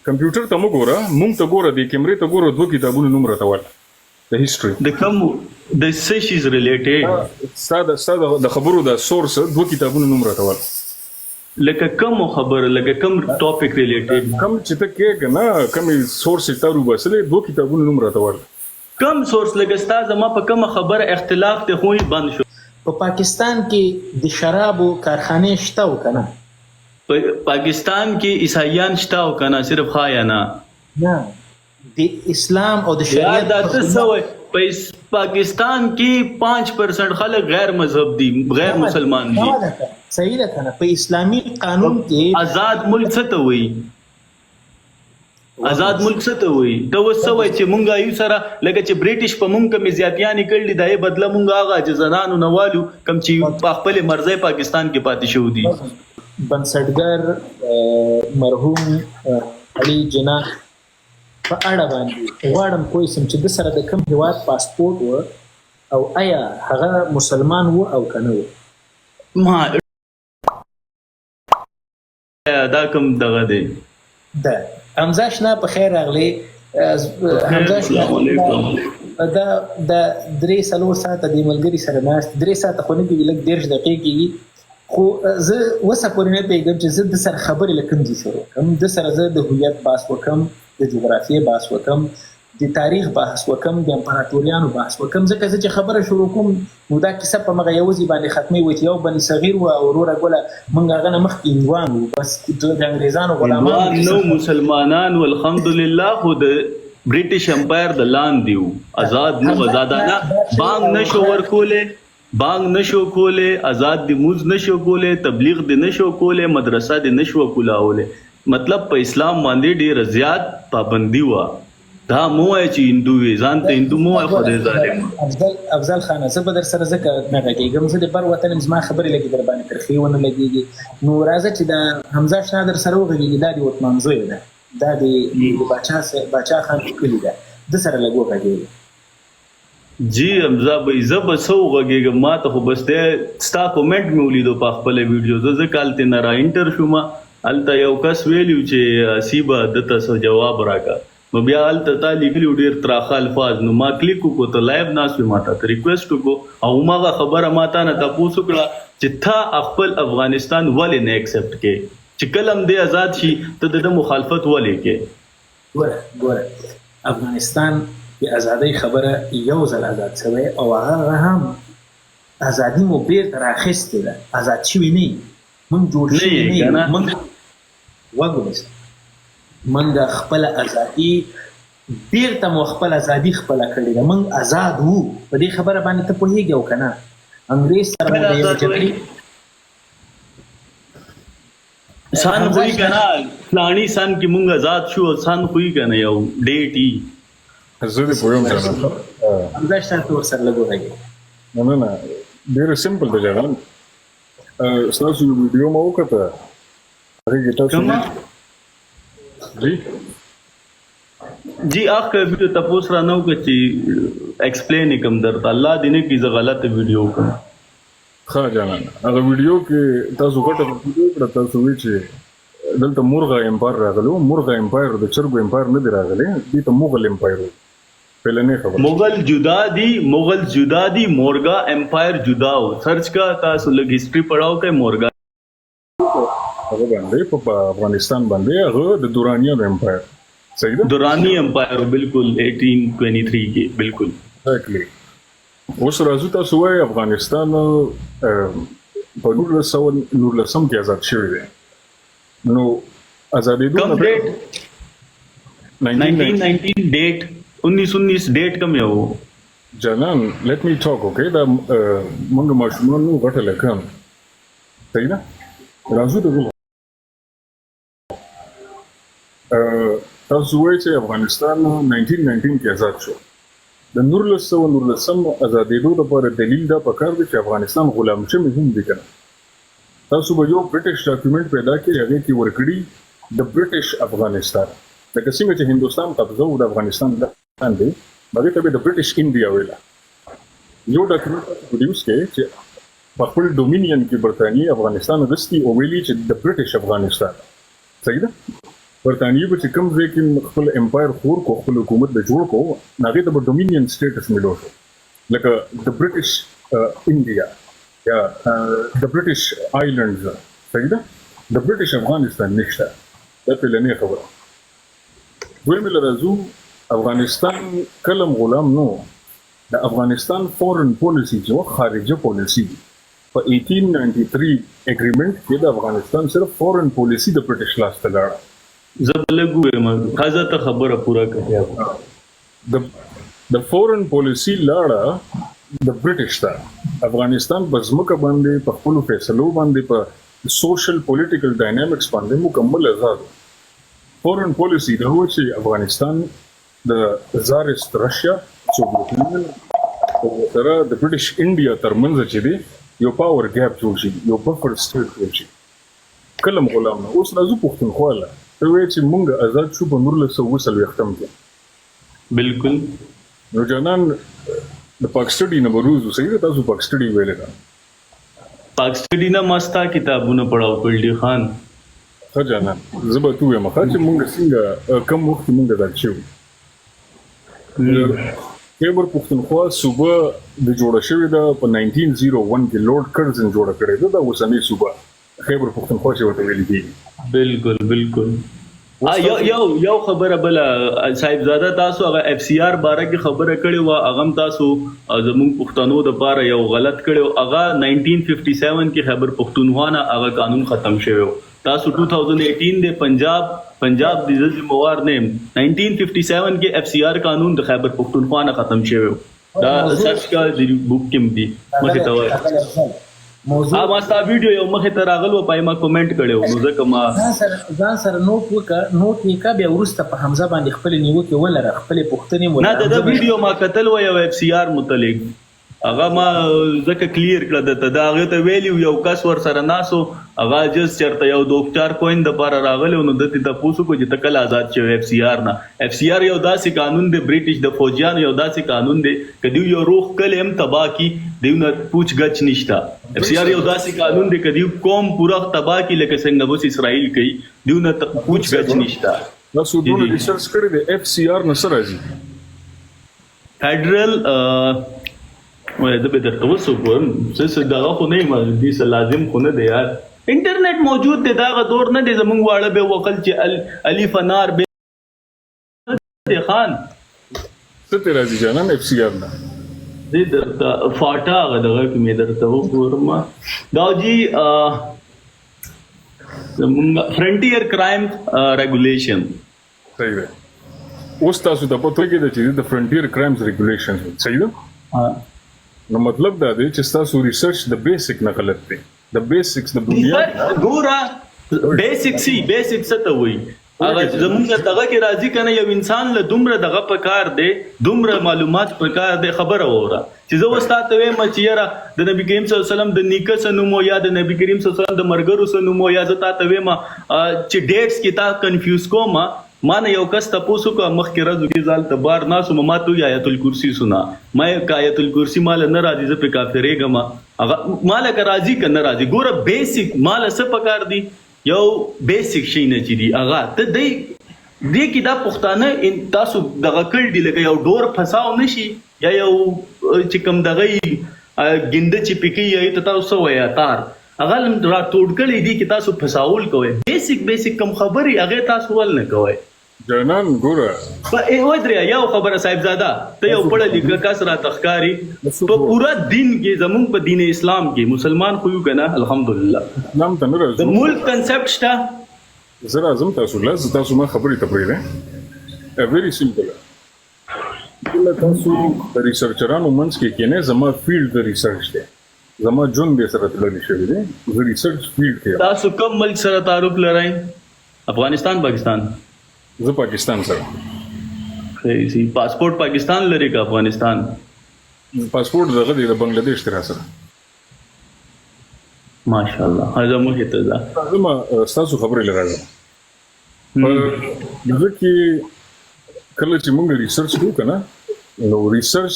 کمپیوټر ته مو ګوره مونږ ته ګوره د کیمرې ته ګوره دوه کتابونه نوم راته ول د هیستوري د کوم د سشیز ریلیټډ ساده د خبرو د سورس دوه کتابونه نوم راته ول لکه کوم خبر لکه کوم ټاپک ریلیټډ کم چې ته کې نه کوم سورس ته رو بسلې دوه کتابونه نوم راته ول کم سورس لکه استاد ما په کوم خبر اختلاف ته خوې بند شو په پاکستان کې د شرابو کارخانه شته و کنه پاکستان کې عیسایان شته او کنه صرف خایا نه نه د اسلام او د شریعت د تسوي پاکستان کې 5% خلک غیر مذهب دي غیر مسلمان دي صحیح ده کنه په اسلامي قانون کې آزاد ملک څه ته وایي آزاد ملک څه ته وایي دا وسوي چې مونږه یو سره لکه چې برټیش په مونږ کې زیاتیانې کړل دای بدله مونږه هغه چې زنانو نوالو کم چې په خپل مرزي پاکستان کې پاتې شو دي بنسټګر مرحوم علي جناح په اړه باندې غواړم کوی سم چې د سره د کوم هیواد پاسپورت و او آیا هغه مسلمان و او کنه و ما دا کوم دغه دی دا حمزه شنا په خیر راغلی حمزه شنا دا درې څلور ساعته د ملګري سره ناست 3 ساعته خو نه کېږي لږ 10 دقیقې کېږي خو زه وسه پورې نه پوهېږم چې زه د سره خبرې له کوم ځای شروع کړم د سره زه د هویت بحث وکړم د جغرافیې بحث وکړم د تاریخ بحث وکړم د امپراتوریانو بحث وکړم ځکه زه چې خبره شروع کوم نو دا کیسه په مغه یو ځای باندې ختمې وي چې یو بني صغیر و او وروره ګوله موږ هغه نه مخکې هندوان وو بس د انګریزانو غلامان نو مسلمانان والحمدلله خو د برټیش امپایر د لاندې وو آزاد نو آزادانه بانګ نشو ورکوله بانګ نشو کوله آزاد دی موز نشو کوله تبلیغ دی نشو کوله مدرسه دی نشو کولاوله مطلب په اسلام باندې ډیر زیات پابندي و دا مو چې هندو وي ځان ته هندو مو خدای ظالم افضل خان زه به در سره ځکه نه غږیږم زه د بر وطن زما خبرې لګي در باندې ترخی ونه لګيږي نو راځه چې دا حمزه شنا در سره وغږیږي دا د وطن زوی ده دا د باچا خان کلی ده د سره لګو غږیږي جی حمزه بھائی زب سو غږیږم ما ته خو بس ته ستا کومنټ مې ولیدو په خپل ویډیو زه کال ته نه را انټر شوم الته یو کس ویلیو چې سیبا د تاسو جواب راکا نو بیا الته تا لیکلو ډیر تراخه الفاظ نو ما کلیک کو ته لایو ناس ما ته ریکوست کو او ماغه خبره ماته نه تاسو کړه چې تا خپل افغانستان ولې نه ایکسپټ کې چې کلم دې آزاد شي ته د مخالفت ولې کې ګوره افغانستان د ازادۍ خبره یو ځل آزاد شوی او هغه هم ازادي مو بیرته راخیستې ده آزاد شوي نه موږ جوړ شوي نه موږ وګورئ موږ خپله ازادي بیرته مو خپل ازادي خپله کړې ده موږ آزاد وو په دې خبره باندې ته پوهېږې او که نه انګرېز سره مو د یوې جګړې سان خوی کنه فلانی سان کې مونږ آزاد شو سان خوی کنه یو ډیټ ای زه دې پوهیم کنه حمزه شته ته ورسره لږ وغږېږه نه نه ډېر سمپل دی جانان ستاسو ویډیو ما وکړه هغې کې تاسو جی جی اخر ویډیو تاسو را نو چې ایکسپلین کوم درته الله دې نه کې زه غلطه ویډیو کوم ښه جانان هغه ویډیو کې تاسو غټه ویډیو کړه تاسو وی چې دلته مرغه امپایر راغلو مرغه امپایر د چرګو امپایر نه دی راغلی دې ته مغل امپایر پهلنې خبر مغل جدا دی مورگا امپایر جدا ہو سرچ کا تاسو لګ هیستوري پڑھاو کې مورگا هغه باندې په افغانستان باندې هغه د دورانیانو امپایر صحیح ده دورانی امپایر بالکل 1823 کې بالکل ایگزیکټلی اوس راځو تاسو وایي افغانستان په 1919 کې آزاد شوی دی نو آزادېدو کم ډیټ 1919 ډیټ 1919 ډیټ کم یو جانان لیٹ می ټاک اوکې دا موږ ماشومان نو غټه لکم صحیح ده راځو ته تاسو وایئ چې افغانستان 1919 کې آزاد شو د 1919 آزادېدو لپاره دلیل دا پکار دی چې افغانستان غلام شوی هم دی کنه تاسو به یو برټش ډاکومنټ پیدا کړئ هغې کې ورکړي د برټش افغانستان لکه څنګه چې هندوستان قبضه و د افغانستان باندې هغې ته به د برټش انډیا ویله یو ډاکومنټ پروډیوس کړئ چې په خپل ډومینین کې برطانیې افغانستان اخیستي او ویلي چې د برټش افغانستان صحیح ده برطانیې به چې کوم ځای کې خپل امپایر خور کو خپل حکومت د جوړ کو هغې ته به ډومینین سټیټس ملو شو لکه د برټش انډیا یا د برټش آیلینډز صحیح ده د برټش افغانستان نشته دا پهلنۍ خبره دویمې له راځو افغانستان کلم غلام نو د افغانستان فورن پالیسی چې وه خارجه پالیسی په 1893 اګریمنټ کې د افغانستان صرف فورن پالیسی د برټش لاس ته لاړه زه به لږ ووایم ښځه ته خبره پوره کړې د فورن پالیسی لاړه د برټش ته افغانستان په ځمکه باندې په خپلو فیصلو باندې په سوشل پولیټیکل ډاینامیکس باندې مکمل آزاد فورن پالیسی دا و چې افغانستان د زارست رشیا سوویت یونین او سره د برټش انډیا ترمنځ چې دی یو پاور ګیپ جوړ شي یو بفر سټیټ جوړ شي کلم غلام نه اوس راځو پښتونخواله ته وایې چې موږ آزاد شو په 1940 کې بالکل نو جانان د پاک سټډي نه بروزو صحیح ده تاسو پاک سټډي ویل کا پاک سټډي نه مستا کتابونه پڑھاو کړل خان ښه جانان زه به تو یم چې موږ څنګه کم وخت موږ دا شو خیبر پښتونخوا صوبه د جوړه شوې ده په 1901 کې لورډ کرزن جوړه کړې ده دا اوسنۍ صوبه خیبر پښتونخوا چې ورته ویل کېږي بالکل بالکل یو خبره بل صاحبزاده تاسو هغه اف سی آر باره کې خبره کړې و هغه تاسو زموږ پښتنو د پاره یو غلط کړو هغه 1957 کې خیبر پښتونخوا نه هغه قانون ختم شوی تاسو 2018 د پنجاب د ذمہوار نه 1957 کې اف سی آر قانون د خیبر پښتونخوا نه ختم شوی دا سرچ کا د بوک کې دی مخه ته وایي موضوع ما ستا ویډیو یو مخه ته راغلو پای ما کومنټ کړو نو ځکه ما ځان سره نوٹ وکا بیا ورسته په حمزه باندې خپل نیوکه ولره خپل پښتني نه دا ویډیو ما قتل و یو اف سی آر متعلق هغه ما ځکه کلیر کړه دا هغه ته ویلیو یو کس ور سره ناسو هغه جس چرته یو ډاکټر کوین د بار راغلی نو د ته پوسو کو چې تکل آزاد شوی اف سی آر نه اف سی آر یو داسې قانون دی برټش د فوجیان یو داسې قانون دی کدی یو روح کلم تبا کی دیونه پوچ گچ نشتا اف سی آر یو داسې قانون دی کدی قوم پورا تبا کی لکه څنګه بس اسرائیل کوي دیونه پوچ گچ نشتا تاسو دونه ریسرچ کړی دی اف سی آر نه سره راځي فیډرل وای د به درته وسو کوم څه دغه خو نه ما دې لازم خو نه دی یار انټرنیټ موجود دی دا دور نه دی زمونږ واړه به وکل چې الف نار به خان څه ته راځي جانان اف سی آر نه دې درته فاټا غدغه کې مې درته وګورم دا جی زمونږ فرنټیر کرایم ریګولیشن صحیح ده اوس تاسو ته پته کې چې د فرنټیر کرایمز ریګولیشن صحیح ده نو مطلب دا دی چې تاسو ریسرچ د بیسیک نه غلط دی د بیسکس د بنیاد ګورا بیسیک څه ته وایي هغه زمونږ دغه کې راځي کنه یو انسان له دومره دغه پکار دی دومره معلومات پکار دی خبره وره چې زه وستاته وایم چې یاره د نبی کریم صلی الله علیه وسلم د نیکه سنومو یا د نبی کریم صلی الله علیه وسلم د مرګرو سنومو یا زه تاسو وایم چې ډیټس کې تا کنفیوز کوم ما نه یو کس تاسو کو مخکې راځو کې ځال ته بار ناسو ما ته آیت الکرسی سنا مې آیت الکرسی مال نه راځي زه په کافرېګم هغه مال کا راځي کنه راځي ګوره بیسیک مال څه پکار دی یو بیسیک شي نه چي دی هغه ته دی کې دا پښتانه تاسو دغه کړ دی لکه یو ډور فساو نشي یا یو چې کوم دغه ګنده چې پکې یې تاسو ویا تار هغه را ټوډ کړی دی کې تاسو فساول کوئ بیسیک کم خبري هغه تاسو ول نه کوئ جانان ګوره په اوه دریا یو خبره صاحبزاده ته یو پړه لیکه کس را تخکاری په پورا دین کې زمونږ په دین اسلام کې مسلمان خو یو کنه الحمدلله نام ته نه راځي د ملک کنسپټ شته زه راځم تاسو ما خبرې ته پرېږدئ ویری سمپل کله تاسو د ریسرچرانو منځ کې کېنئ زما فیلډ د ریسرچ دی زما جون دې سره تللی شوی دی زه ریسرچ فیلډ کې تاسو کوم ملک سره تعارف لرئ افغانستان پاکستان زه پاکستان سره سی پاسپورت پاکستان لري که افغانستان پاسپورت دغه دی د بنگلاديش تر سره ماشاءالله هغه مو هته ده زما تاسو خبرې لراځم دغه کې کله چې موږ ریسرچ کوو کنه نو ریسرچ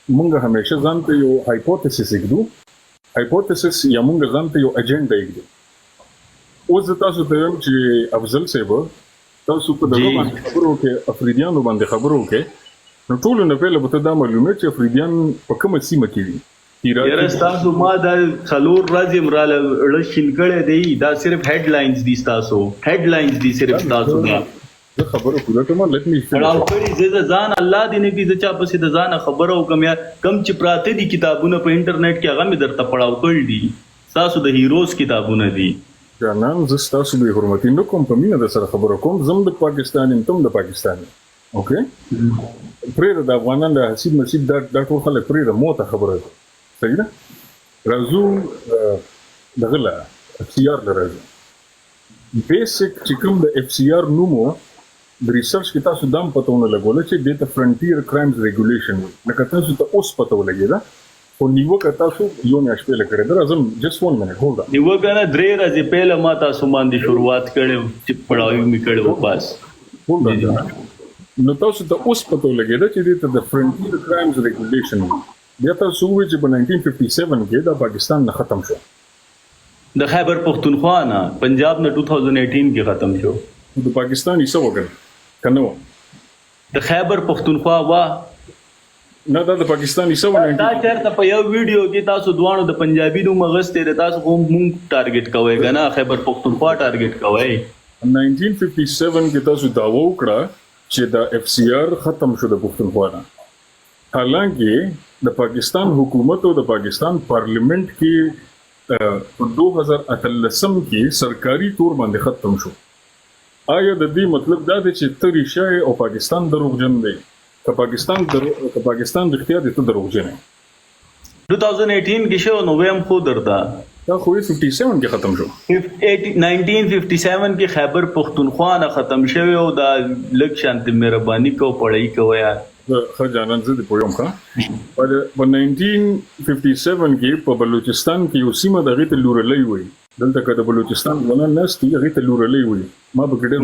موږ همیشه ځان ته یو هایپوتیسس وګړو هایپوتیسس یا موږ ځان ته یو اجنډا وګړو اوس تاسو ته وایم چې افضل صاحب تاسو په دغه باندې خبرو کې افریدیانو باندې خبرو کې نو ټول نه پیله به دا معلومه چې افریدیان په کومه سیمه کې دي یاره تاسو ما دا څلور ورځې مراله رشین کړی دی دا صرف هډلاینز دي تاسو هډلاینز دي صرف تاسو نه زه خبره کوله ته let me پړاو کړی زه ځان الله دې نه کی زه چا پسې د ځان خبره وکم یا کم چې پراته دي کتابونه په انټرنیټ کې هغه مې درته پړاو کړی دي تاسو د هیروز کتابونه دي جانان زه تاسو به حرمت نه کوم په مینه د سره خبره کوم زم د پاکستان تم د پاکستان اوکې پرې د افغانان د حسیب نصیب دا ټول خلک پرې د موت خبره ده صحیح ده راځو دغه لا FCR لراځو بیسیک چې کوم د FCR نومو د ریسرچ کې تاسو دام پتهونه لګول چې د فرنټیر کرایمز ریګولیشن لکه تاسو ته اوس پته ولګی دا او نیوکه تاسو یو میاشت پهله کړی دا راځم جست 1 منټ هولډ نیوکه نه درې ورځې پهله ما تاسو باندې شروعات کړې چې پړاوی می کړو پاس هولډ نو تاسو ته اوس پته ولګی دا چې د فرنټیر کرایمز ریګولیشن بیا تاسو وایي چې په 1957 کې دا پاکستان نه ختم شو د خیبر پختونخوا نه پنجاب نه 2018 کې ختم شو د پاکستان یې څه وکړ کنه د خیبر پختونخوا وا نه دا د پاکستان یې څه دا چېرته په یو ویډیو کې تاسو دوانو د پنجابي نوم غستې تاسو هم مونږ ټارګټ کوئ کنه خیبر پختونخوا ټارګټ کوئ 1957 کې تاسو دعوه وکړه چې دا FCR ختم شو د پختونخوا نه حالانکه د پاکستان حکومت او د پاکستان پارلیمنت کې په 2013 کې سرکاري تور باندې ختم شو آیا د دې مطلب دا دی چې تریشه او پاکستان دروغجن دی که پاکستان د اختیار دي ته دروغجن دی 2018 کې شو نو ویم خو دردا دا خو 57 کې ختم شو 1957 کې خیبر پختونخوا نه ختم شوی او دا لک شانت مهرباني کو پړای کویا خجانان زه د پویم ښه په 1957 کې په بلوچستان کې یو سیمه دغه ته لورلې وي دلته که د بلوچستان ونه نستي هغه ته لورلې وي ما به ګډه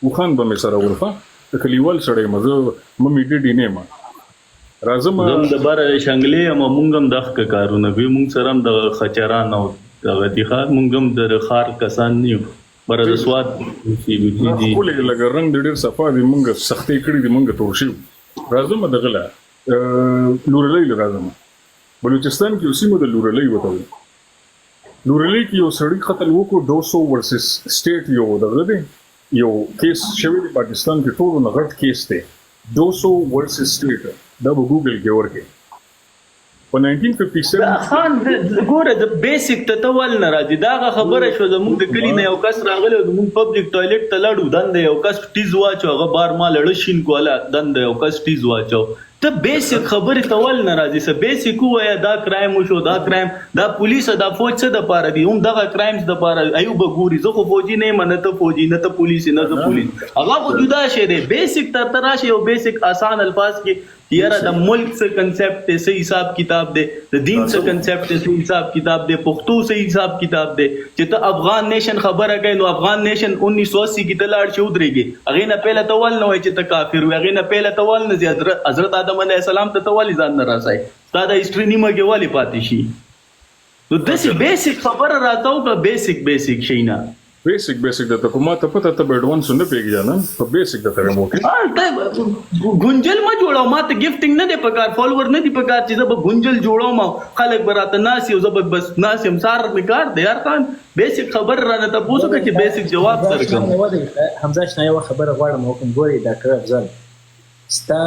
وخان به مې سره ورفه د کلیوال سره مزه مې ډېډې نه ما راځم د بار شنګلې ما مونږم دغه کارونه به مونږ سره د خچران او دغه دي خار مونږم د خار کسان نیو بر د سواد سی بي دي ولې لګ رنگ ډېر صفه دي مونږ سختي کړی دي مونږ تور شي راځم دغه لورلې راځم بلوچستان کې اوسې د لورلې وته لورلې کې یو سړی قتل وکړو 200 ورسس سټیټ یو دغه دی یو کیس شوی دی پاکستان کې ټول نه غټ کیس دی 200 ورسس سټیټ دا به ګوګل کې ورکې په 1957 خان ګوره د بیسیک ته تول نه راځي دا خبره شو زموږ د کلی نه یو کس راغلی د موږ پبلک ټایلټ ته لاړو دند یو کس ټیز واچو هغه بار ما لړ شین کوله دند یو کس ټیز واچو ته بیسیک خبره تول نه راځي څه بیسیک وایا دا کرایم وشو دا کرایم دا پولیس دا فوج څه د پاره دي هم دغه کرایمز د پاره ایوب ګوري زه خو فوجي نه منته فوجي نه ته پولیس نه ته پولیس هغه خو جدا شی دی بیسیک تر تراشه یو بیسیک آسان الفاظ کې یاره د ملک څه کنسپټ څه حساب کتاب دی د دین څه کنسپټ څه حساب کتاب دی پښتو څه حساب کتاب دی چې ته افغان نیشن خبره کوي نو افغان نیشن 1980 کې تلاړ شو درېږي هغه نه پهله تول نه وای چې ته کافر وي هغه نه پهله تول نه حضرت آدم علیه السلام ته تول ځان نه راځي تا د هیستوري نیمه کې والی پاتې شي نو داسې بیسیک خبره راځو که بیسیک شي نه بیسیک د کومه ته پته ته ایڈوانس نه پیګی په بیسیک د ترمو کې ګنجل ما جوړاو ما ته گیفټینګ نه دی پکار فالوور نه دی پکار چې زه به ګنجل جوړاو ما خلک براته ناس یو زه بس ناس هم سار میکار دی یار خان بیسیک خبر را نه تاسو کې چې بیسیک جواب درکم حمزه شنه یو خبره غواړم وکم ګوري ډاکټر افضل ستا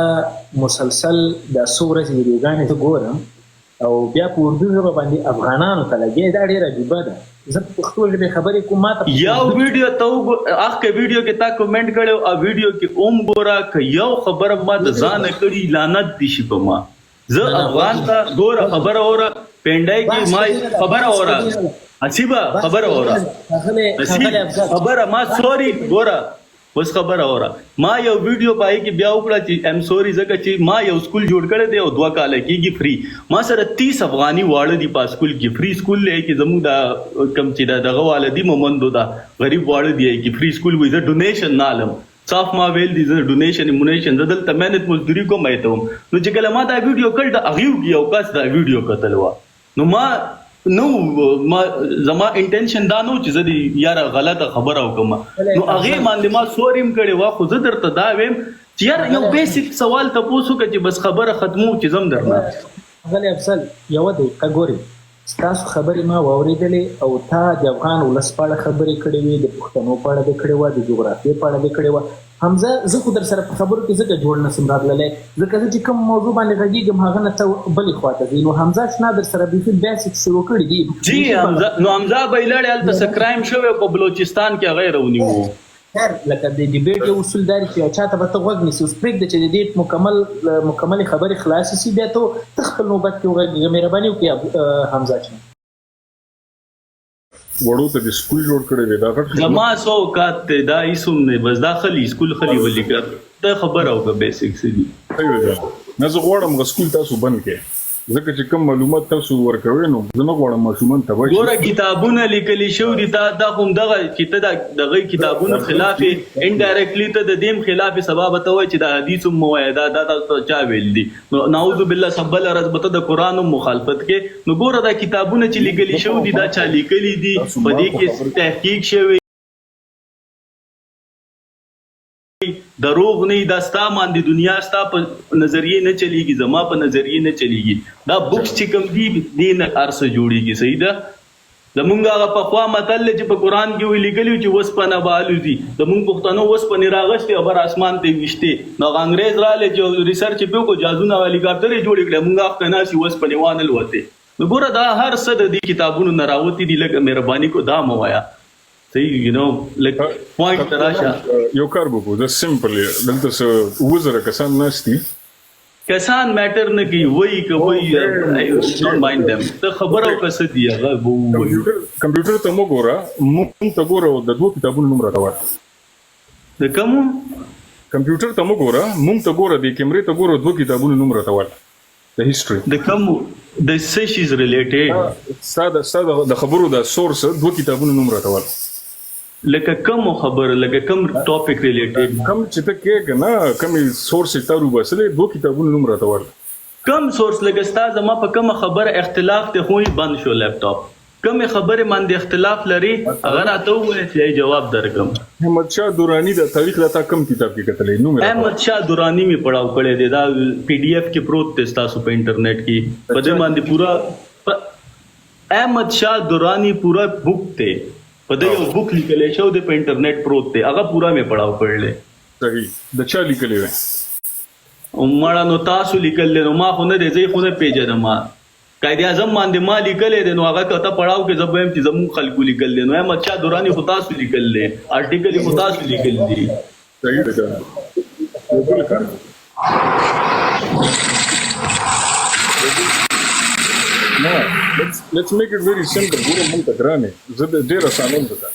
مسلسل د سورج ویډیوګانې ته ګورم او بیا په اردو ژبه باندې افغانانو ته لګي دا ډیره عجیبه ده زه په پښتو ژبه خبرې کوم ماته یو ویډیو ته اخکې ویډیو کې تا کمنټ کړو او ویډیو کې اوم ګورا ک یو خبره ما د ځان کړي لعنت دي شي په ما زه افغان ته ګور خبره اوره پینډای کې ما خبره اوره اچيبه خبره اوره خبره ما سوري ګورا بس خبره اوره ما یو ویډیو پای کې بیا وکړه چې ایم سوري زکه چې ما یو سکول جوړ کړی دی او 2 کال کېږي فری ما سره 30 افغاني واړه دی په سکول کې فری سکول لې کې زموږ دا کم چې دغه والدي مومندو دا غریب واړه دی کې فری سکول وي زه ډونیشن نالم صاف ما ویل دي زه ډونیشن مونیشن دلته مهنت مزدوري کوم ایته نو چې کله ما دا ویډیو کړ دا اغیو یو کس دا ویډیو کتلوا نو ما نو ما زما انټنشن دا نو چې زه دې یاره غلطه خبره وکم نو هغه باندې ما سوریم کړي وا خو زه درته دا ویم چې یار یو بیسیک سوال تاسو کې چې بس خبره ختمو چې زم درنه غلی افضل یو دقیقه ګوري ستاسو خبرې ما واورېدلې او تا د افغان ولس په اړه خبرې کړې وې د پښتنو په اړه دې کړې وه د جغرافیې په اړه دې کړې وه حمزه زه خو در سره په خبرو کې ځکه جوړ نسم راتللی ځکه زه چې کوم موضوع باندې غږېږم هغه نه ته بلې خواته ځي نو حمزه شنا در سره بیخي بیسیک شروع کړي دي جی حمزه به یې لاړې هلته څه کرایم شوی په بلوچستان کې هغه یې رونیو خیر لکه د ډیبیټ یو اصول دا چې یو چا ته به ته غوږ نیسي اوس پرېږده چې د دې مکملې خبرې خلاصې سي بیا ته خپل نوبت کې وغږېږه مهرباني وکړې حمزه شنا وړو ته د سکول جوړ کړی دی دا غټ زما سوکات ته دا ایسوم نه بس دا خلی سکول خلی ولي کړ دا خبره او بیسیک سي صحیح دی نه زه غواړم غ سکول تاسو بند کړئ ځکه چې کوم معلومات تاسو ورکوي نو زه نه غواړم ماشومان ته وایي ګوره کتابونه لیکلي شوي دي دا هم دغه چې ته دغه کتابونو خلاف انډایرکټلی ته د دیم خلاف سبب ته وایي چې د حدیث موعده دا تاسو چا ویل دي نو نعوذ بالله سبل رزبته د قران مخالفت کې نو ګوره دا کتابونه چې لیکلي شوي دي دا چا لیکلي دي په دې کې تحقیق شوی دروغ نه دا ستا باندې دنیا ستا په نظریه نه چلیږي زما په نظریه نه چلیږي دا بوکس چې کوم دي دین ارسه جوړیږي صحیح ده زمونږ هغه په خوا متل چې په قران کې ویل کېږي چې وسپنه بالو دي زمونږ پښتنو وسپنه راغشتي خبر اسمان ته وشته نو انګريز را لې چې ریسرچ په کو جازونه والی ګارډرې جوړ کړل مونږه کناسي وسپنه وانل وته نو ګوره دا هر څه د دې کتابونو نراوتی دي لکه مهرباني کو دا موایا صحیح یو نو لک پوینټ راشه یو کار وکړو د سمپل دلته څه وزره کسان ناشتي کسان میټر نه کوي وای کوي ډونټ مایند دم ته خبرو کس دی هغه وای کمپیوټر ته وګوره مونږ ته ګوره د دوه کتابونو نوم راټول د کوم کمپیوټر ته وګوره مونږ ته ګوره د کیمرې ته ګوره دوه کتابونو نوم راټول د هیستوري د کوم د سیشز ریلیټډ ساده د خبرو د سورس دوه کتابونو نوم راټول لکه کوم خبر لکه کوم ټاپک ریلیټډ کوم چې ته کې کنه کوم سورس ته وروبسلې دوه کتابونو نوم راټول کوم سورس لکه استاد ما په کوم خبر اختلاف ته خوې بند شو لپټاپ کوم خبره باندې اختلاف لري هغه راته وایي چې جواب درکم احمد شاه دورانی د تاریخ د کم کتاب کې کتلې نو احمد شاه دورانی می پڑھاو کړی دی دا پی ډی ایف کې پروت دی تاسو په انټرنیټ کې په دې باندې پورا احمد شاه دورانی پورا بک ته په دې یو بک لیکل شو د په انټرنیټ پروت دی هغه پورا می پڑھاو کړل صحیح د چا لیکلې و او مړه نو تاسو لیکل نو ما خو نه دی زه خو نه پیژنم ما قائد اعظم باندې ما لیکلې دي نو هغه کته پڑھاو کې زبم چې زمو خلکو لیکل دي نو احمد شاه دورانی خو تاسو لیکل دي ارټیکل خو تاسو لیکل دي صحیح ده یو بل کار نو let's make it very simple ګوره مونږ ته ګرانه زه ډېر اسانه ده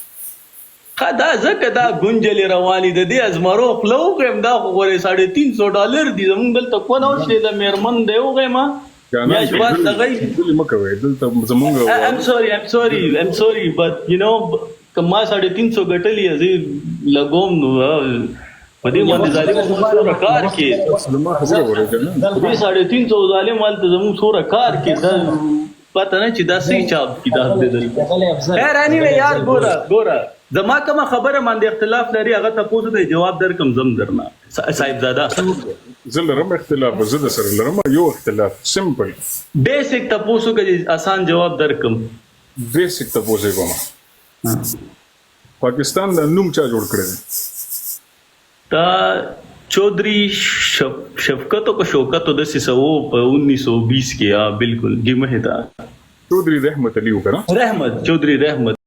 خدا زکه دا ګنجلې رواني د دې ازمرو خلوغم دا خو غوړې $350 دي زمونږ دلته کو نه وشي د میرمن دی وغه یا شوات دغه مکوي دلته زمونږ I'm sorry but you know کما 350 غټلې زی لګوم نو په دې باندې ظالم سره کار کې زما خبره ورته دې 350 ظالم مال زمو سره کار کې دا پته نه چې دا صحیح چاپ کتاب دی خیر اني یار ګوره زما کوم خبره باندې اختلاف لري هغه تاسو ته جواب درکم زم درنه صاحب زاده زه لرم اختلاف زه د سره لرم یو اختلاف سمپل بیسیک تاسو کې آسان جواب درکم بیسیک تاسو کوم پاکستان د نوم چا جوړ کړی تا چودھری شفقت کو شوکت د سیسو په 1920 کې بالکل جی مهدا چودھری رحمت علی وکړه رحمت چودھری رحمت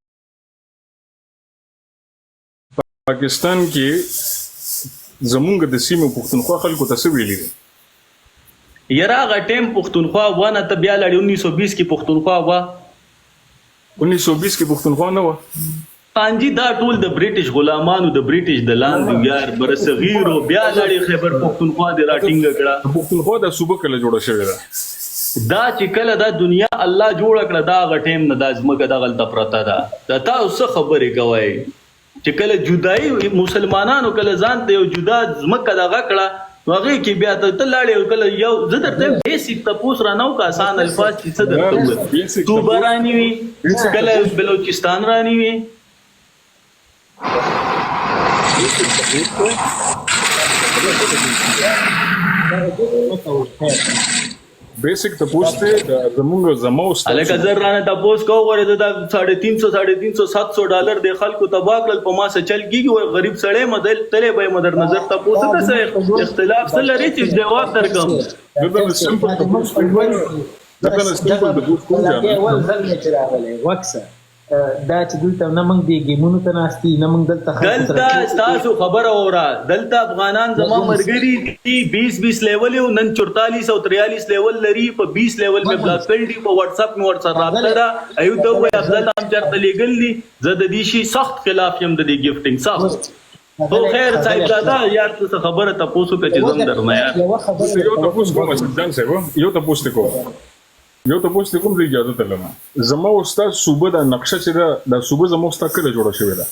پاکستان کې زمونږ د سیمو پښتونخوا خلکو ته ویلي دي یرا غټیم پښتونخوا ونه ته بیا لړ 1920 کې پښتونخوا وا 1920 کې پښتونخوا نه و پانجی دا ټول د بریټیش غلامانو د بریټیش د لاندې یار برصغیر او بیا لړ خیبر پښتونخوا د راټینګ کړه پښتونخوا د صوبه کله جوړه شوې ده دا چې کله دا دنیا الله جوړ کړه دا غټیم نه د ازمکه د غلطه پرته ده دا تاسو خبرې کوي چې کله جدای مسلمانانو کله ځان ته یو جدا ځمکه دغه کړه هغه کې بیا ته لاړې کله یو زه درته بیسیک تاسو را نو کا آسان الفاظ چې څه درته تو برانی وي کله بلوچستان رانی وي بیسیک ته پوښتې د زمونږ زموست الکه زر رانه تاسو کو غره د 350 $700 د خلکو تباکل په ما سره چل کیږي او غریب سړی مدل تلې به مدر نظر تاسو ته څه اختلاف سره لري چې جواب درکم دغه سمپل ته پوښتې اول ځل چې راغلی وکسه دا چې دلته نه موږ دی گیمونو ته ناشتي نه موږ دلته تاسو خبره اورا دلته افغانان زما مرګري دي 20 لیول او نن 44 او 43 لیول لري په 20 لیول مې بلاک کړی دي په واتس اپ نو ورسره رابطه ده ایو ته وای افضل هم چرته لګل دي زه د دې شي سخت خلاف يم د دې گیفټینګ سخت خو خیر صاحب زاده یار څه خبره تاسو ته چې زم درنه یار یو تاسو کوم ځان سره یو تاسو کوم یو تاسو کوم دی اجازه تلمه زما استاد صوبه د نقشه چې د صوبه زما استاد کله جوړه شوې ده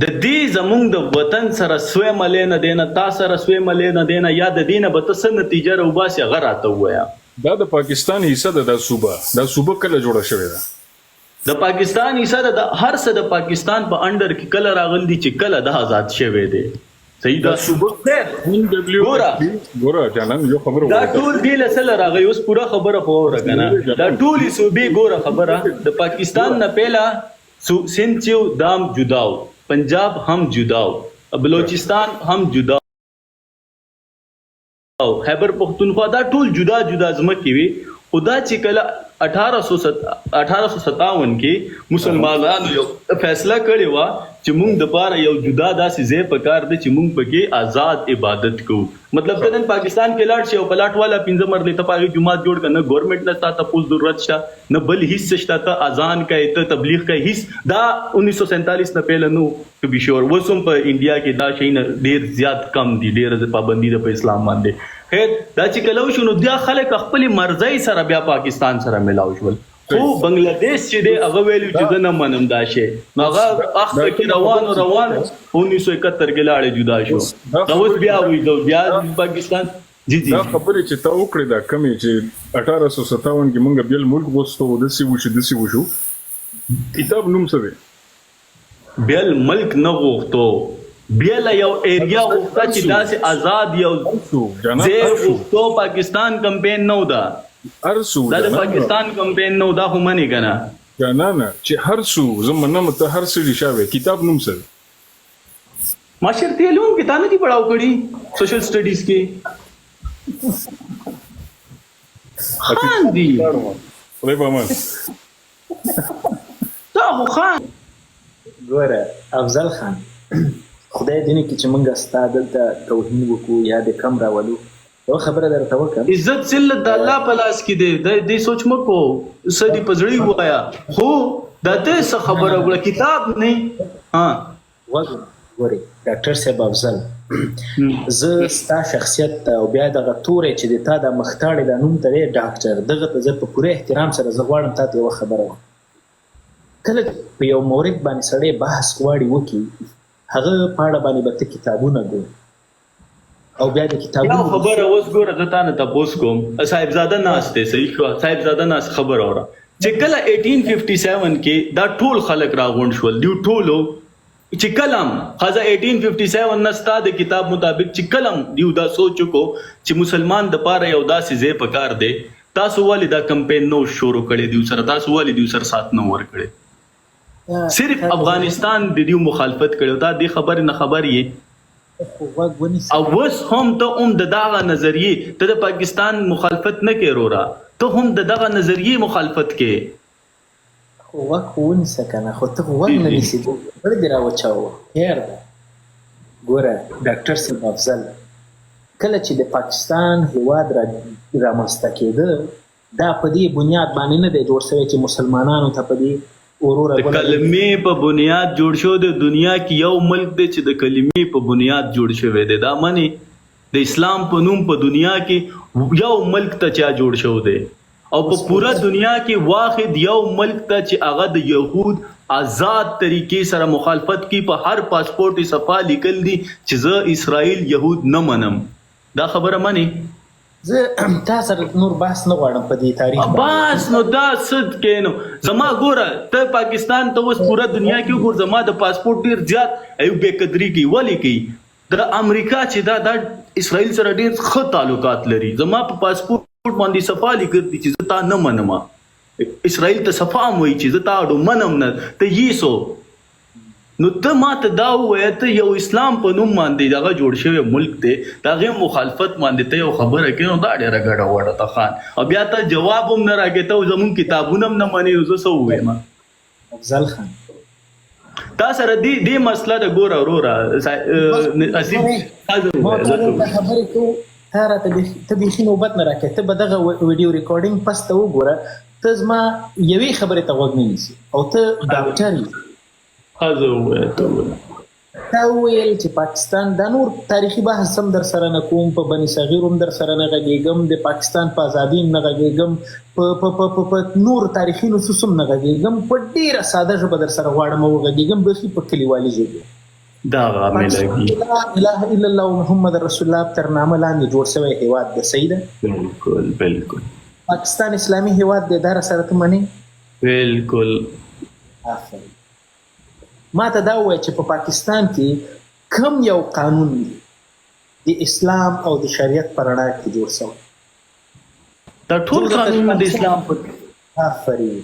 د دې زمونږ د وطن سره سوې ملې نه دینه تاسو سره سوې ملې نه دینه یا د دینه به تاسو نتیجه روباسي غراته وایا دا د پاکستان حصہ ده د صوبه کله جوړه شوې ده د پاکستان حصہ د هر څه د پاکستان په انډر کې کله راغل دي چې کله د آزاد شوه دي صحیح دا صوبه ګوره جانان یو خبره دا ټول دی لسل راغی اوس پورا خبره پوره کنه دا ټول صوبې ګوره خبره د پاکستان نه پہلا سندھ چې دام جداو پنجاب هم جداو بلوچستان هم جداو خیبر پختونخوا دا ټول جدا جدا ځمکې وي خدا چې کله 1857 کې مسلمانانو یو فیصله کړی و چې موږ د پاره یو جدا داسې ځای پکار دی چې موږ پکې آزاد عبادت کوو مطلب ته نن پاکستان کې لاړ شي او پلاټ والا 15 مرلې ته پاغي جمعات جوړ کنه ګورنمنت نه تاسو پوز ضرورت شته نه بل هیڅ شته ته اذان کوي ته تبلیغ کوي هیڅ دا 1947 نه پهل نو ټو بي شور وسوم په انډیا کې دا شي نه ډیر زیات کم دي ډیر پابندي ده په اسلام باندې خیر دا چې کلو شنو بیا خلک خپل مرزي سره بیا پاکستان سره ملاو شول خو بنگلاديش چې دی هغه ویلو چې نه منم دا شی هغه اخر کې روان 1971 کې لاړې جدا شو دا اوس بیا وی بیا پاکستان جی دا خبرې چې تا وکړې دا کمی چې 1857 کې مونږ بیل ملک وستو د سی وشو کتاب نوم څه دی بیل ملک نه غوښتو بیل یو ایریا غوښته چې داسې آزاد یو ځای غوښتو پاکستان کمپین نو دا ارسو دا د پاکستان کمپین نو دا خو منی کنه جانانا چې هرڅو زمونږ ته هر څه شاوه کتاب نوم څه معاشرتی علوم کې تا نه دي پڑھاو کړي سوشل سټډیز کې خان دی خدای په امان تا خو خان ګوره افضل خان خدای دې نه کې چې موږ ستاسو دلته توهین وکړو یا د کم راولو یو خبره درته وکړم عزت ذلت د الله په لاس کې دی دې سوچ مکو سړي پزړی وایا خو دا ته څه خبره وکړه کتاب نه ها وګورئ ډاکټر صاحب افضل زه ستا شخصیت او بیا دغه تورې چې د تا د مختاړې د نوم ته ډاکټر دغه ته زه په پوره احترام سره زه غواړم تا ته یوه خبره وکړم کله په یو مورد باندې سړی بحث غواړي وکړي هغه پاړه باندې به ته کتابونه ګوري او بیا د کتابونو خبره اوس ګوره زه تا نه تپوس کوم صاحبزاده ناست دی صحیح شو صاحبزاده ناست خبر اوره چې کله 1857 کې دا ټول خلک راغونډ شول دیو ټولو چې کلم خزه 1857 نستا د کتاب مطابق چې کلم دیو دا سوچو کو چې مسلمان د پاره یو داسې ځای پکار دی تاسو ولې دا کمپین نو شروع کړی دیو سره تاسو ولې دیو سره سات نو ور کړی صرف افغانستان د دیو مخالفت کړو دا د خبر نه خبر یې او وس هم ته د دغه نظریه ته د پاکستان مخالفت نه کې رورا ته هم د دغه نظریه مخالفت کې خو وکون سکنه خو ته ونه نسی پر دی راوچاو خیر ده ګوره ډاکټر صاحب افضل کله چې د پاکستان هیواد را مسته کېده دا په دې بنیاد باندې نه دی جوړ شوی چې مسلمانانو ته په دې د کلمې په بنیاد جوړ شو د دنیا کې یو ملک دی چې د کلمې په بنیاد جوړ شوی دی دا معنی د اسلام په نوم په دنیا کې یو ملک ته چا جوړ شو دی او په پورا دنیا کې واحد یو ملک ته چې هغه د يهود آزاد طریقې سره مخالفت کی په هر پاسپورت یې صفا لیکل دي چې زه اسرائیل یهود نه منم. دا خبره مني؟ زه تا سره نور بحث نه غواړم په دې تاریخ بس نو دا صد کینو زما ګوره ته پاکستان ته اوس پوره دنیا کې ګور زما د پاسپورت ډیر زیات ایو بے قدری کی ولی کی د امریکا چې دا اسرائیل سره ډیر ښه تعلقات لري. زما په پاسپورت باندې صفا لیکل دي چې زه تا نه منم. اسرائیل ته صفا وایي چې زه تا اډو منم نه ته یې سو نو ته ما ته دا ووایه ته یو اسلام په نوم باندې دغه جوړ شوی ملک دی د هغې مخالفت باندې ته یو خبره کوې نو دا ډېره ګډه وډه ته خان او بیا ته جواب هم نه راکوې ته زمونږ کتابونه هم نه منې نو زه څه ووایم افضل خان تا سره دې مسله د ګوره وروره خبرې کوو تا راته ته بیخي نوبت نه راکوې ته به دغه ویډیو ریکارډینګ پس ته وګوره ته زما یوې خبرې ته غوږ نه نیسي او ته ډاکټر یې تا وویل چې پاکستان دا نور تاریخي بحث هم در سره نه کوم په بني صغیر هم در سره نه غږېږم د پاکستان په ازادي هم نه غږېږم په نور تاریخي نصوص هم نه غږېږم په ډېره ساده ژبه در سره غواړم وغږېږم بیخي په کلیوالي ژبه دا لا اله الا الله محمد رسول الله تر نامه لاندې جوړ شوی هیواد دی صحیح ده بالکل بالکل پاکستان اسلامي هیواد دی دا سره ته منې بالکل آفرین ما ته دا ووایه چې په پاکستان کې کم یو قانون دی د اسلام او د شریعت په رڼا کې جوړ شوی دا ټول قانونونه د اسلام په آفرین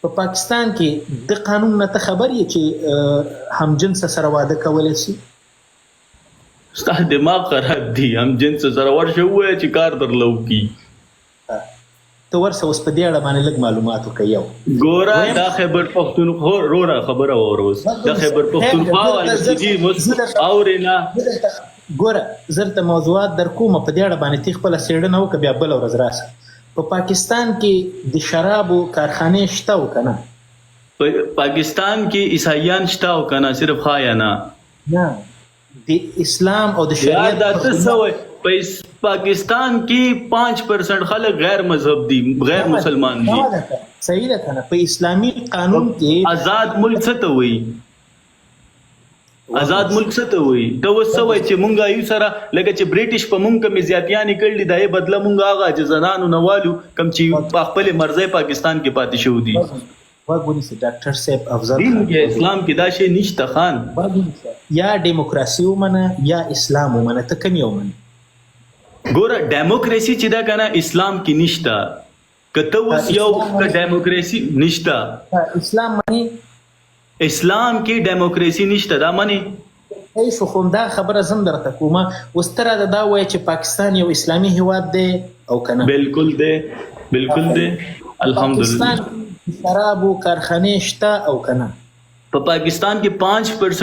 په پاکستان کې د قانون نه ته خبر یې چې همجنس سره واده کولی شي ستا دماغ خراب دی همجنس سره ورشه ووایه چې کار درله وکړي ته ورسه اوس په دې اړه باندې لږ معلومات وکړه یو ګوره دا خیبر پښتونخوا وروره خبره واوره اوس دا خیبر پښتونخوا والا چې دي اوس اورې نه ګوره زه درته موضوعات در کومه په دې اړه باندې ته خپله څېړنه وکړه بیا بله ورځ راسه په پاکستان کې د شرابو کارخانې شته او که نه پاکستان کې عیسایان شته او که نه صرف ها یا نه د اسلام او د شریعت دا ته څه وایي پاکستان کې 5% خلک غیر مذهب دي غیر مسلمان دي صحیح ده کنه په اسلامي قانون کې آزاد ملک څه ته وایي آزاد ملک څه ته وایي ته اوس څه وایي چې مونږ یو سره لکه چې برټش په مونږ کمې زیاتیانې کړلې دا یې بدله مونږ هغه چې زنانو نه والو کم چې په خپلې مرضۍ پاکستان کې پاتې شوي دي ونیسه ډاکټر صاحب افضل دین کې اسلام کې دا شی نشته خان یا دیموکراسي ومنه یا اسلام ومنه ته کوم یو منه ګوره ډیموکراسي چې دا کنه اسلام کې نشته کته اوس یو ډیموکراسي نشته اسلام معنی اسلام کې ډیموکراسي نشته دا معنی ای شو خو دا خبره زم درته کومه اوس تر دا وایي چې پاکستان یو اسلامي هیواد دی او کنه بالکل دی بالکل دی الحمدلله شرابو کارخانې شته او کنه په پاکستان کې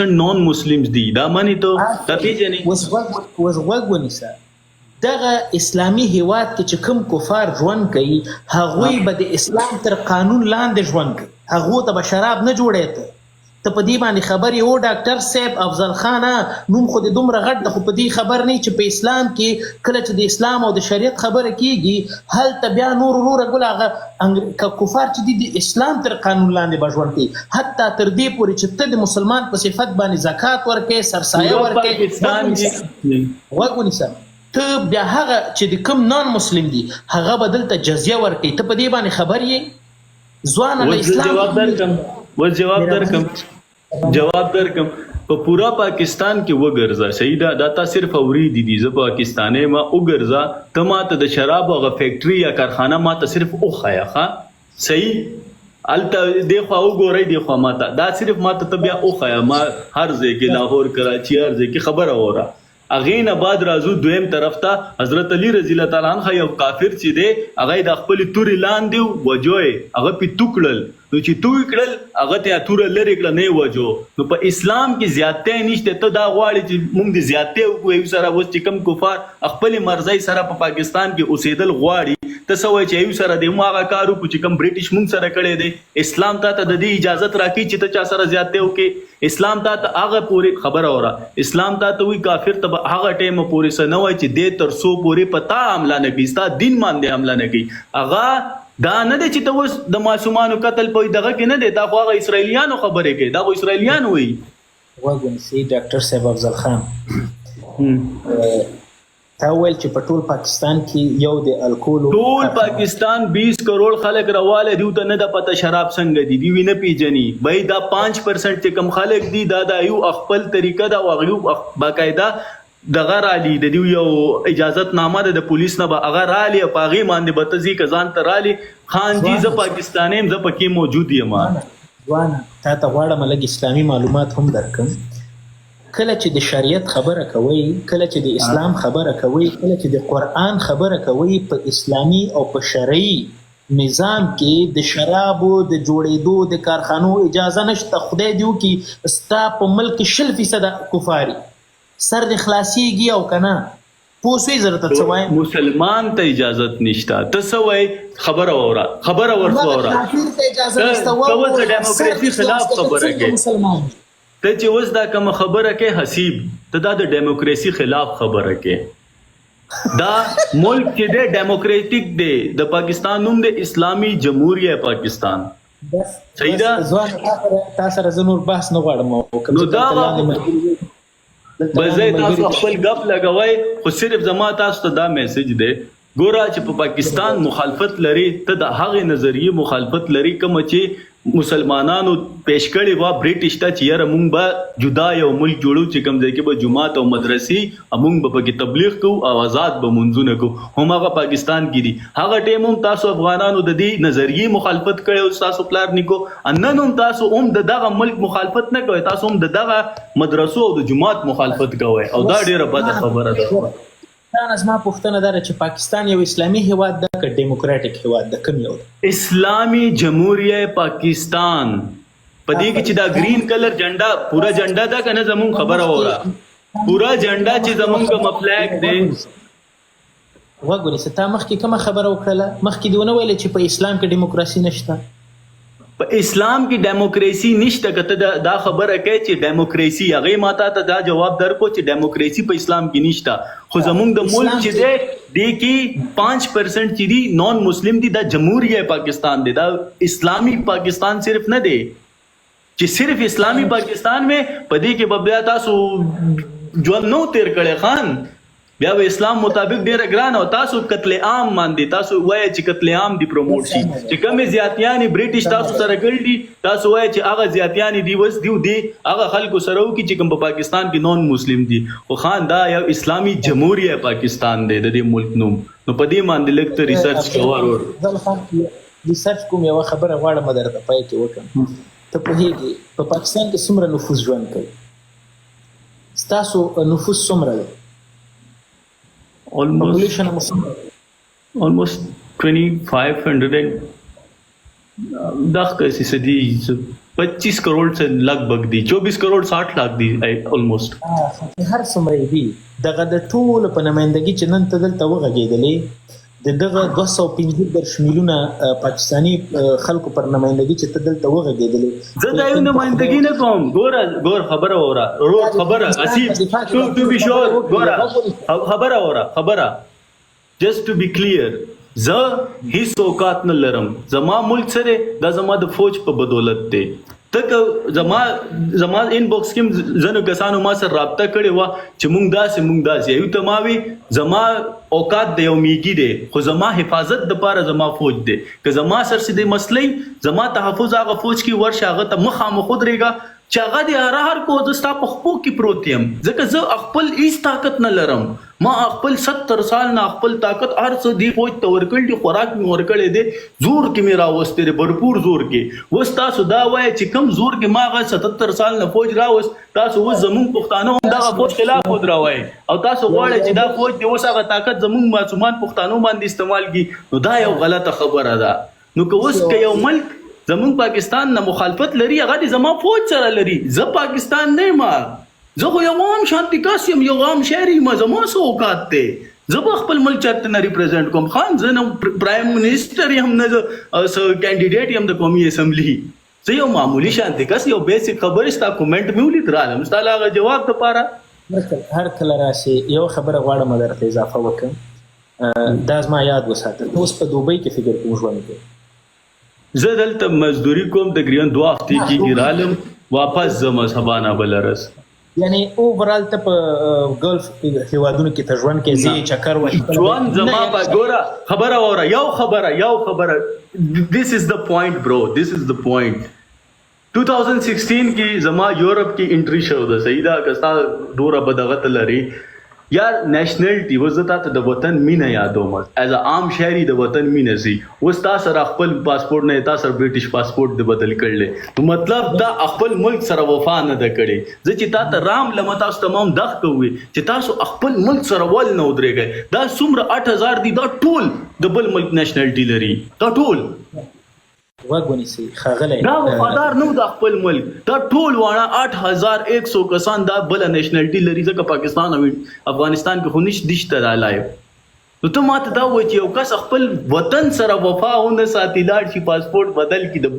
5% نون مسلمز دي دا معنی ته پیژنې اوس غوږ ونیسه دغه اسلامي هیواد کې چې کوم کفار ژوند کوي هغوی به د اسلام تر قانون لاندې ژوند کوي هغو ته به شراب نه جوړی ته په دې باندې خبر یې و ډاکټر صاحب افضل خان نوم خو د دومره غټ ده خو په دې خبر نه چې په اسلام کې کله چې د اسلام او د شریعت خبره کیږي هلته بیا نور ګل هغه کفار چې دي د اسلام تر قانون لاندې به ژوند کوي حتی تر دې پورې چې ته د مسلمان په صفت باندې زکات ورکوې سرسایه ورکوې غوږ ونیسه ته بیا هغه چې د کوم نان مسلم دي هغه به دلته جزیه ورکوي ته په دې باندې خبر یې ځوانه د اسلام جواب درکم په پورا پاکستان کې وګرځه صحیح ده دا تا صرف اوریدي دي زه پاکستاني ما وګرځه ته ماته د شراب او فیکټري یا کارخانه ماته صرف اوخایا ښه صحیح الته دیخوا وګورئ دیخوا ماته دا صرف ماته ته بیا اوخایا ما هر ځای کې لاهور کراچي هر ځای کې خبره وره اغه نه بعد رازو دویم طرف ته حضرت علی رضی الله تعالی عنہ یو کافر چې دی هغه د خپل توري لاندې وجوي هغه په توکړل نو چې توې کړل هغه ته تور لری کړل نه وجو نو په اسلام کې زیاتې نشته ته دا غواړي چې موږ دې زیاتې وکړو سره اوس چې کم کفار خپل مرزي سره په پاکستان کې اوسېدل غواړي ته سوي چې یو سره د ماغه کارو چې کم برټش موږ سره کړي دي اسلام ته د دې اجازه راکړي چې ته چا سره زیاتې وکړي اسلام ته هغه پوری خبره اورا اسلام ته وی کافر ته هغه ټیم پوری سره نه وای چې د تر سو پوری پتا عمله نه کیستا دین باندې عمله نه کی هغه دا نه دی چې ته اوس د ماشومانو قتل په دغه کې نه دی، دا خو هغه اسرائیلیانو خبرې کوي، دا خو اسرائیلیان وایي. وګورئ ډاکټر صاحب افضل خان تا ویل چې په ټول پاکستان کې یو د الکول ټول پاکستان 20 کروڑ خلک رواله دیو ته نه د پته شراب څنګه دي، دی نه پیژني بای دا 5% چې کم خلک دي دا د یو خپل طریقه دا واغلو باقاعده دغه رالی د دیو یو اجازت نامه د پولیس نه به هغه رالی پاغي باندې بتزي کزان ته رالی خان جی ز پاکستانیم ز پکې موجود یم. ځوانه تا ته غواړم لږ اسلامي معلومات هم درکم. کله چې د شریعت خبره کوي، کله چې د اسلام خبره کوي، کله چې د قرآن خبره کوي، په اسلامي او په شرعي نظام کې د شرابو د جوړېدو د کارخانو اجازه نشته. خدای دیو کې ستا په ملک 0% کفاري سر د خلاصيږي او کنه پوسوي زره ته څه وایم مسلمان ته اجازت نشته. ته څه وای خبره وره خبره ورته وره کافر ته اجازه نشته. ته د ډیموکراسي خلاف خبره کوي. ته چې اوس دا کوم خبره کې حسیب ته دا د ډیموکراسي خلاف خبره کې دا ملک کې د ډیموکریټک دی د پاکستان نوم د اسلامي جمهوریت پاکستان. صحیح ده. ځوان تاسو سره زنور بحث نه غواړم نو دا بزای تاسو خپل غپ لګوي خو صرف زما تاسو ته دا میسج دی ګوره چې په پاکستان مخالفت لري ته د هغه نظریه مخالفت لري کوم چې مسلمانانو پیش کړي وا برټش ته چې یاره مونږ به جدا یو ملک جوړو چې کوم ځای کې به جماعت او مدرسې مونږ به پکې تبلیغ کوو او آزاد به منځونه کوو. هماغه پاکستان کې دي. هغه ټیم هم تاسو افغانانو د دې نظریه مخالفت کړي او تاسو پلار نیکو انن هم تاسو هم دغه ملک مخالفت نه کوي، تاسو هم دغه مدرسو او د جماعت مخالفت کوي او دا ډیره بده خبره ده. دا نظم پوښتنه ده چې پاکستان یو اسلامي هیواد ده که ډیموکراټک هیواد ده کوم یو ده؟ اسلامي جمهوریت پاکستان. پدې کې چې دا گرین کلر جنډا پورا جنډا ده کنه زمون خبره وره پورا جنډا چې زمون کوم فلیګ دی. وګورئ ستا مخکې کومه خبره وکړه مخکې دیونه ویل چې په اسلام کې ډیموکراسي نشته. په اسلام کې ډیموکراسي نشته. کته دا خبره کوي چې ډیموکراسي هغه ماته ته دا جواب درکو چې ډیموکراسي په اسلام کې نشته. خو زمونږ د ملک چې دی کې 5% چې دي نون مسلم دي دا جمهوریت پاکستان دی. دا اسلامی پاکستان صرف نه دی چې صرف اسلامی پاکستان میں پدې کې بیا تاسو ژوند نو تیر کړي خان بیا و اسلام مطابق ډیره ګران او تاسو قتل عام باندې تاسو وایي چې قتل عام دی پروموټ شي چې کوم زیاتیانی برټش تاسو سره کړی دي تاسو وایي چې هغه زیاتیانی دی وس دیو دی هغه خلکو سره وو چې کوم په پاکستان کې نون مسلم دي. خو خان دا یو اسلامي جمهوریت پاکستان دی د دې ملک نوم. نو په دې باندې لکه ریسرچ کوو ځل خان ریسرچ کوم یو خبره غواړم درته پای کې وکم. ته په هیګي په پاکستان کې څومره نفوس ژوند کوي؟ ستاسو نفوس څومره دی؟ almost 2500 دغه کسی سدي 25 کروڑ سے لگ بھگ دی 24 کروڑ 60 لاکھ دی almost. هر څومره دی دغه د ټول په نمائندګي چې نن ته دلته وغږېدلې دغه 215 میلیونه پاکستانی خلکو پر نمائندګي چې ته دلته وغږېدلې زه دا یو نمائندګي نه کوم. ګور خبره وره خبره اسیب to be sure ګور خبره just to be clear زه هیڅ اوقات نه لرم. زما ملک سره دا زما د فوج په بدولت دی. تک زما ان باکس کې زنو کسانو ما سره رابطه کړې و چې مونږ داسې یو تماوي زما اوقات دی او میګي دی خو زما حفاظت د پاره زما فوج دی. که زما سره سې مسلې زما تحفظ هغه فوج کې ورشه هغه ته مخامخ درېګا چې هغه د هر کو د ستا په خپو کې پروت یم ځکه زه خپل هیڅ طاقت نه لرم. ما خپل 70 سال نه خپل طاقت هر څه دی فوج ته ورکړل دي خوراک مې ورکړې دي زور کې مې راوستې دي بھرپور زور کې. وس تاسو دا وایي چې کم زور کې ما هغه 77 سال نه فوج راوست تاسو وس زمون پښتانه هم دا فوج خلاف ودراوي او تاسو غواړئ چې دا فوج دی وس هغه طاقت زمون معصومان پښتانه باندې استعمال کی. نو دا یو غلطه خبره ده. نو که وس که یو ملک زمون پاکستان نه مخالفت لري هغه د زما فوج سره لري. زه پاکستان نه ما زه خو یو عام شانتي کاسم یو عام شهري ما زما سو اوقات ته زه خپل ملک چرته نه ریپرزینټ کوم. خان زه نو پرایم منسٹر یم نه سو کینډیډیټ یم د قومي اسمبلی. زه یو معمولی شانتي کاس یو بیسیک خبره ستا کومنټ مې ولید رالم ستا لاغه جواب ته پاره هر کله راشي یو خبره غواړم درته اضافه وکړم. دا زما یاد وساتل اوس په دوبۍ کې فکر کوم ژوند کوي زه دلته مزدوري کوم تقریبا 2 هفتې کېږي رالم واپس زه مذهبانه بلرس یعنی اوورال ته په ګلف هیوادونو کې ته ژوند کې زی چکر وشو ژوند زما په ګوره خبره وره یو خبره this is the point bro this is the point 2016 کې زما یورپ کې انټری شو ده صحیح ده کستا دوره بدغت لري یار نیشنلټي وزتا ته د وطن مینه یادوم ایز ا عام شهري د وطن مینه سي وستا سره خپل پاسپورت نه تا سره برټیش پاسپورت د بدل کړل نو مطلب دا خپل ملک سره وفا نه د کړي ځکه چې تا ته رام لمتا تمام دغ کوي چې تاسو خپل ملک سره ول نه ودرېږئ دا څومره 8000 دي دا ټول د بل ملک نیشنلټي لري دا ټول وګونی سي خغله دا وفادار نو د خپل ملک دا ټول وانه 8100 کسان دا بل نیشنلټي لري ځکه پاکستان او افغانستان کې خو نشته دا لایو نو ته ماته دا وایي چې یو کس خپل وطن سره وفا ونه ساتي لاړ شي پاسپورت بدل کی د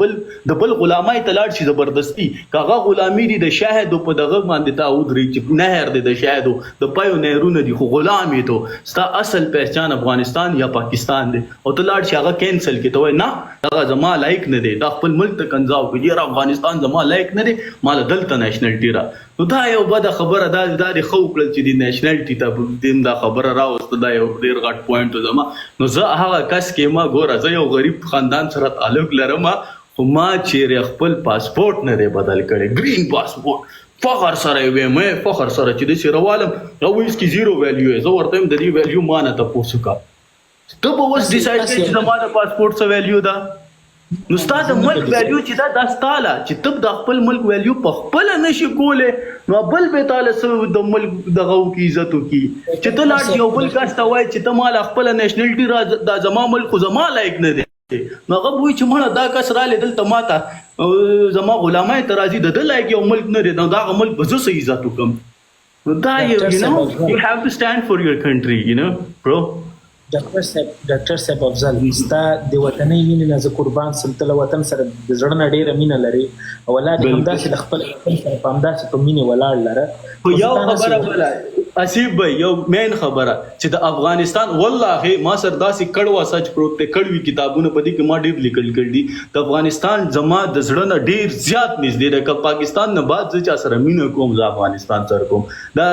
بل غلامای ته لاړ شي زبردستی کاغه غلامی دي د شاهد په دغه باندې تا ودري چې نهر دي د شاهد د پایو نهرونه دي خو غلامي ته ستا اصل پہچان افغانستان یا پاکستان دی او ته لاړ شي هغه کینسل کی ته وای نه دا زما لایک نه دی دا خپل ملک ته کنځاو کوي را افغانستان زما لایک نه دی مال دلته نېشنلټي را نو دا یو بده خبره دا د خو کړل چې د نېشنلټي ته دیم دا خبره راوست دا یو ډیر غټ پوینټ زما نو زه هغه کس کې ما ګوره زه یو غریب خاندان سره تعلق لرم خو ما چیرې خپل پاسپورت نه دی بدل کړی گرین پاسپورت فخر سره وې فخر سره چې د سیروالم او اس کی زیرو ویلیو زه ورته د دې ویلیو ما نه تاسو کا ته به اوس ډیسایډ کړئ چې زما د پاسپورت څه ویلیو ده نو ستاسو د ملک ویلیو چې دا ستاله چې تب د خپل ملک ویلیو په خپل نشي کوله نو بل به تعالی سره د ملک دغه کی عزت کی چې ته لاړ یو بل کس ته وای چې ته مال خپل نېشنلټي د زما ملک زما لایک نه دی نو هغه وایي چې مړه دا کس را لیدل ته ماته زما غلامای ته راځي د لایک یو ملک نه دی نو دا ملک به زه صحیح عزت وکم نو دا you have to stand for your country bro ډاکټر صاحب افضل ستا د وطني مینې نه زه قربان سم ته له وطن سره د زړه نه ډېره مینه لري او ولادت همداسې د خپل وطن سره په همداسې په مینې ولاړ لره خو یو خبره بله اسیب بھائی یو مین خبره چې د افغانستان والله ما سره داسې کړوا سچ پروت ته کړوي کتابونه په دې کې ما ډېر لیکل کړي دي د افغانستان زما د زړه نه ډېر زیات نږدې ده که پاکستان نه بعد زه چا سره مینه کوم زه افغانستان سره کوم دا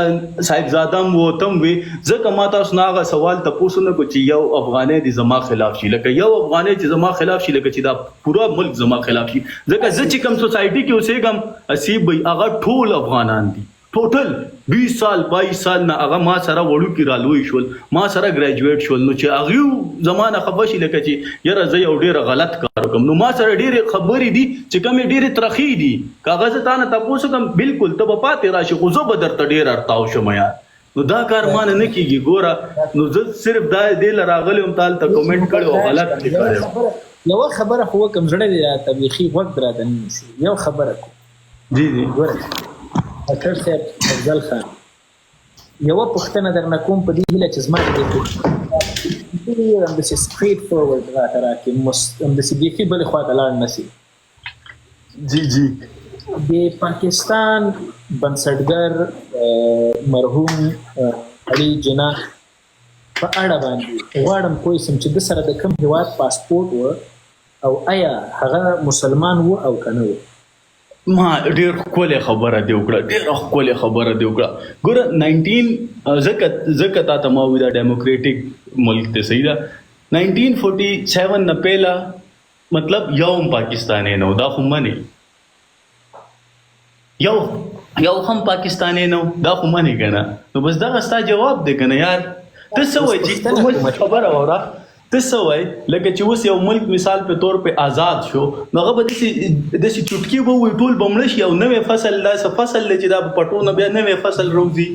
صاحبزاده م وتم وي ځکه ما تاسو نه هغه سوال تاسو نه چې یو افغاني دي زما خلاف شي لکه یو افغاني چې زما خلاف شي لکه چې دا پورا ملک زما خلاف شي ځکه زه چې کوم سوسایټي کې اوسېږم اسیب بھائی هغه ټول افغانان دي ټوټل 20 سال 22 سال نه هغه ما سره وړو کې رالوي شول ما سره ګریجویټ شول نو چې هغه زمانه خبر شي لکه چې یاره زه یو ډیر غلط کار کوم نو ما سره ډیر خبرې دي چې کوم ډیر ترخی دي کاغذ ته نه تاسو کوم بالکل ته په پاتې راشي خو زه به درته ډیر ارتاو شم یار نو دا کار مان نه کیږي ګوره نو زه صرف دا دې لراغلی هم تال ته کمنټ کړو غلط کړو یو خبره خو کوم زړه دی تبلیغي وخت را دني یو خبره جی ګوره ډاکټر صاحب افضل خان یو پښتنه درنه کوم په دې هیله چې زما د دې سټریټ فورورډ راکې د سیبیخي بل خوا ته لاړ نسی جی د پاکستان بنسټګر مرحوم علي جناح په اړه باندې غواړم کوی سم چې د سره د کوم هیواد پاسپورت و او آیا هغه مسلمان و او کنه و ما ډیر ښکلې خبره دی وکړه ډیر ښکلې خبره دی وکړه ګوره 19 زکه تا ما وی دا ډیموکریټک ملک ته صحیح ده 1947 نه پهلا مطلب یوم پاکستانی نو دا خو منی یو هم پاکستانی نو دا خو منی کنه نو بس دا ستا جواب دی کنه یار ته څه وایي چې خبره وره ته څه وایي لکه چې اوس یو ملک مثال په تور په آزاد شو نو هغه به داسې چټکي به وي ټول به مړه شي او نوی فصل داسې فصل دی چې دا به پټونه بیا نوی فصل روزي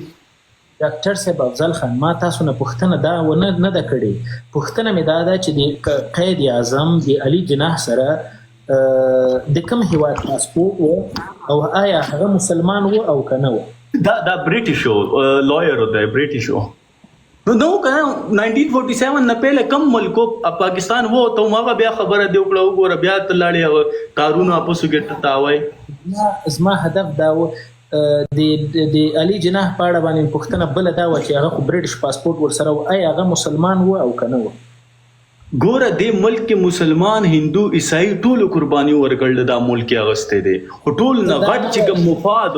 ډاکټر صاحب افضل خان ما تاسو نه پوښتنه دا نه ده کړې پوښتنه مې دا ده چې د قید اعظم د علي جناح سره د کوم هیواد پاسپورت و او آیا هغه مسلمان و او کنه و دا برټیش لویر دی برټیش نو کنه 1947 نه پهله کم ملکو پاکستان وو ته هغه بیا خبره دی وکړه وګوره بیا تلاړي کارونه اپسو کې تاوي زما هدف دا و د علي جناح په اړه باندې پوښتنه بل دا و چې هغه برټیش پاسپورت ورسره و آیا هغه مسلمان و او کنه و ګوره دې ملک کې مسلمان هندو عیسائی ټولو قرباني ورکړل دا ملک اغسته دي خو ټول نه غټ چې کوم مفاد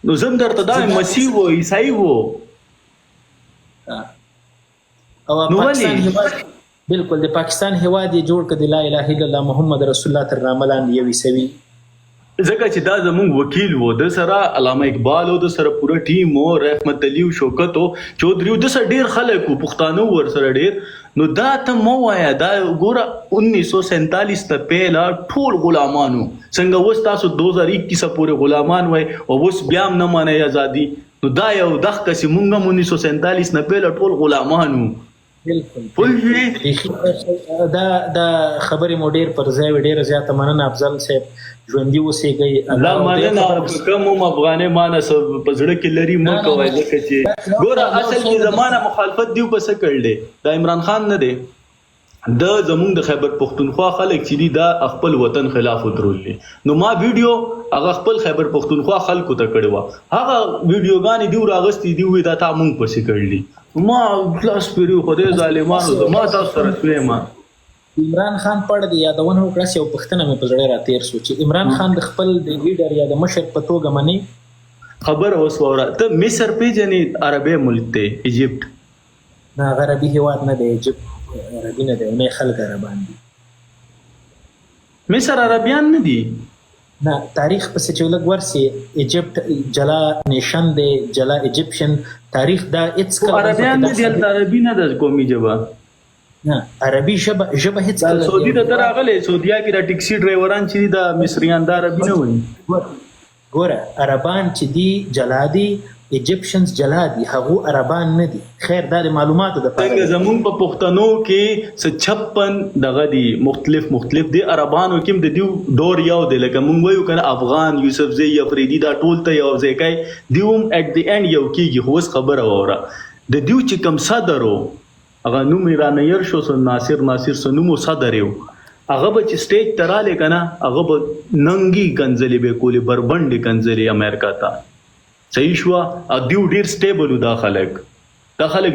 نو زم درته دا مسیح و عیسائی و او پاکستان هیواد بالکل د پاکستان هیواد یې جوړ کړ د لا اله الا الله محمد رسول الله تر راملان یو سوي ځکه چې دا زمونږ وکیل و د سره علامه اقبال او د سره پوره ټیم او رحمت علي او شوکت او چودري او د سره ډیر خلک او پښتانه ور سره ډیر نو دا ته مو وایا دا ګوره 1947 ته پهلا ټول غلامانو څنګه وس تاسو 2021 پورې غلامان وای او اوس بیا نه مانه ازادي نو دا یو دغه کسي مونږه 1947 نه پهلا ټول غلامانو بالکل دا خبرې مو ډیر پر ځای ډیر زیاته مننه افضل صاحب ژوندۍ اوسېږئ لا مننه کوم افغاني مانه په زړه کې لري مو کوي ځکه چې ګوره اصل کې زمانہ مخالفت دیو پس کړل دا عمران خان نه دی د زمونږ د خیبر پختونخوا خلک چې دي دا خپل وطن خلاف ودرولې نو ما ویډیو هغه خپل خیبر پختونخوا خلکو ته کړی و هغه ویډیوګانې دیو راغستې دی وې دا تا مونږ پسې کړلی ما خلاص پیرو خدای ظالمانو ما تاسو سره سویم عمران خان پړ دی یادونه وکړه یو پښتنه مې په زړه را تیر سو چې عمران خان د خپل د لیډر یا د مشر په توګه منی خبر اوس وره ته مصر پیژنې عربي ملک ته ایجپت نه عربي هیواد نه دی ایجپت عربي نه دی نه خلک عربان دي مصر عربيان نه دي نه تاریخ پس چې لګ ورسي ایجپت جلا نیشن دی جلا ایجپشن تاریخ دا اټس عربيان نه دي عربي نه د قومي جبا نه عربي ژبه هیڅ کله سعودي ته راغله سعودیا کې د ټیکسي ډرایوران چې د مصریان د عربي نه وایي ګوره عربان چې دي جلادي ایجپشنز جلادي هغه عربان نه دي خیر دا د معلوماتو د څنګه زمون په پښتنو کې 56 دغه دي مختلف دي عربانو کې د دیو دور یو دی لکه مونږ وایو کنه افغان یوسف زئی افریدي دا ټول ته یو ځای کوي دیوم اټ دی اند یو کیږي هوس خبره وره د دیو چې کم صدرو هغه نوم ایرانیر شو سن ناصر سنومو صدر یو هغه به چې سټیج تراله کنه هغه به ننګي کنځلې به کولې بربند کنځلې امریکا ته صحیح شو او دیو ډیر سټیبل دا خلک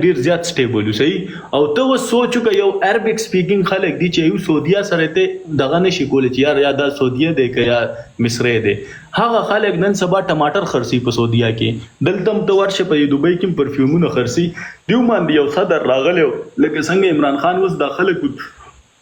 ډیر زیات سټیبل صحیح او ته سوچو که یو عربیک سپیکینګ خلک دي چې یو سعودیا سره ته دغه نشي کولای چې یا دا سعودیا دی که یا مصر دی هغه خلک نن سبا ټماټر خرسي په سعودیا کې دلته ته ورشه په دوبۍ کې پرفیومونه خرسي دیو باندې یو صدر راغلی لکه څنګه عمران خان اوس دا خلک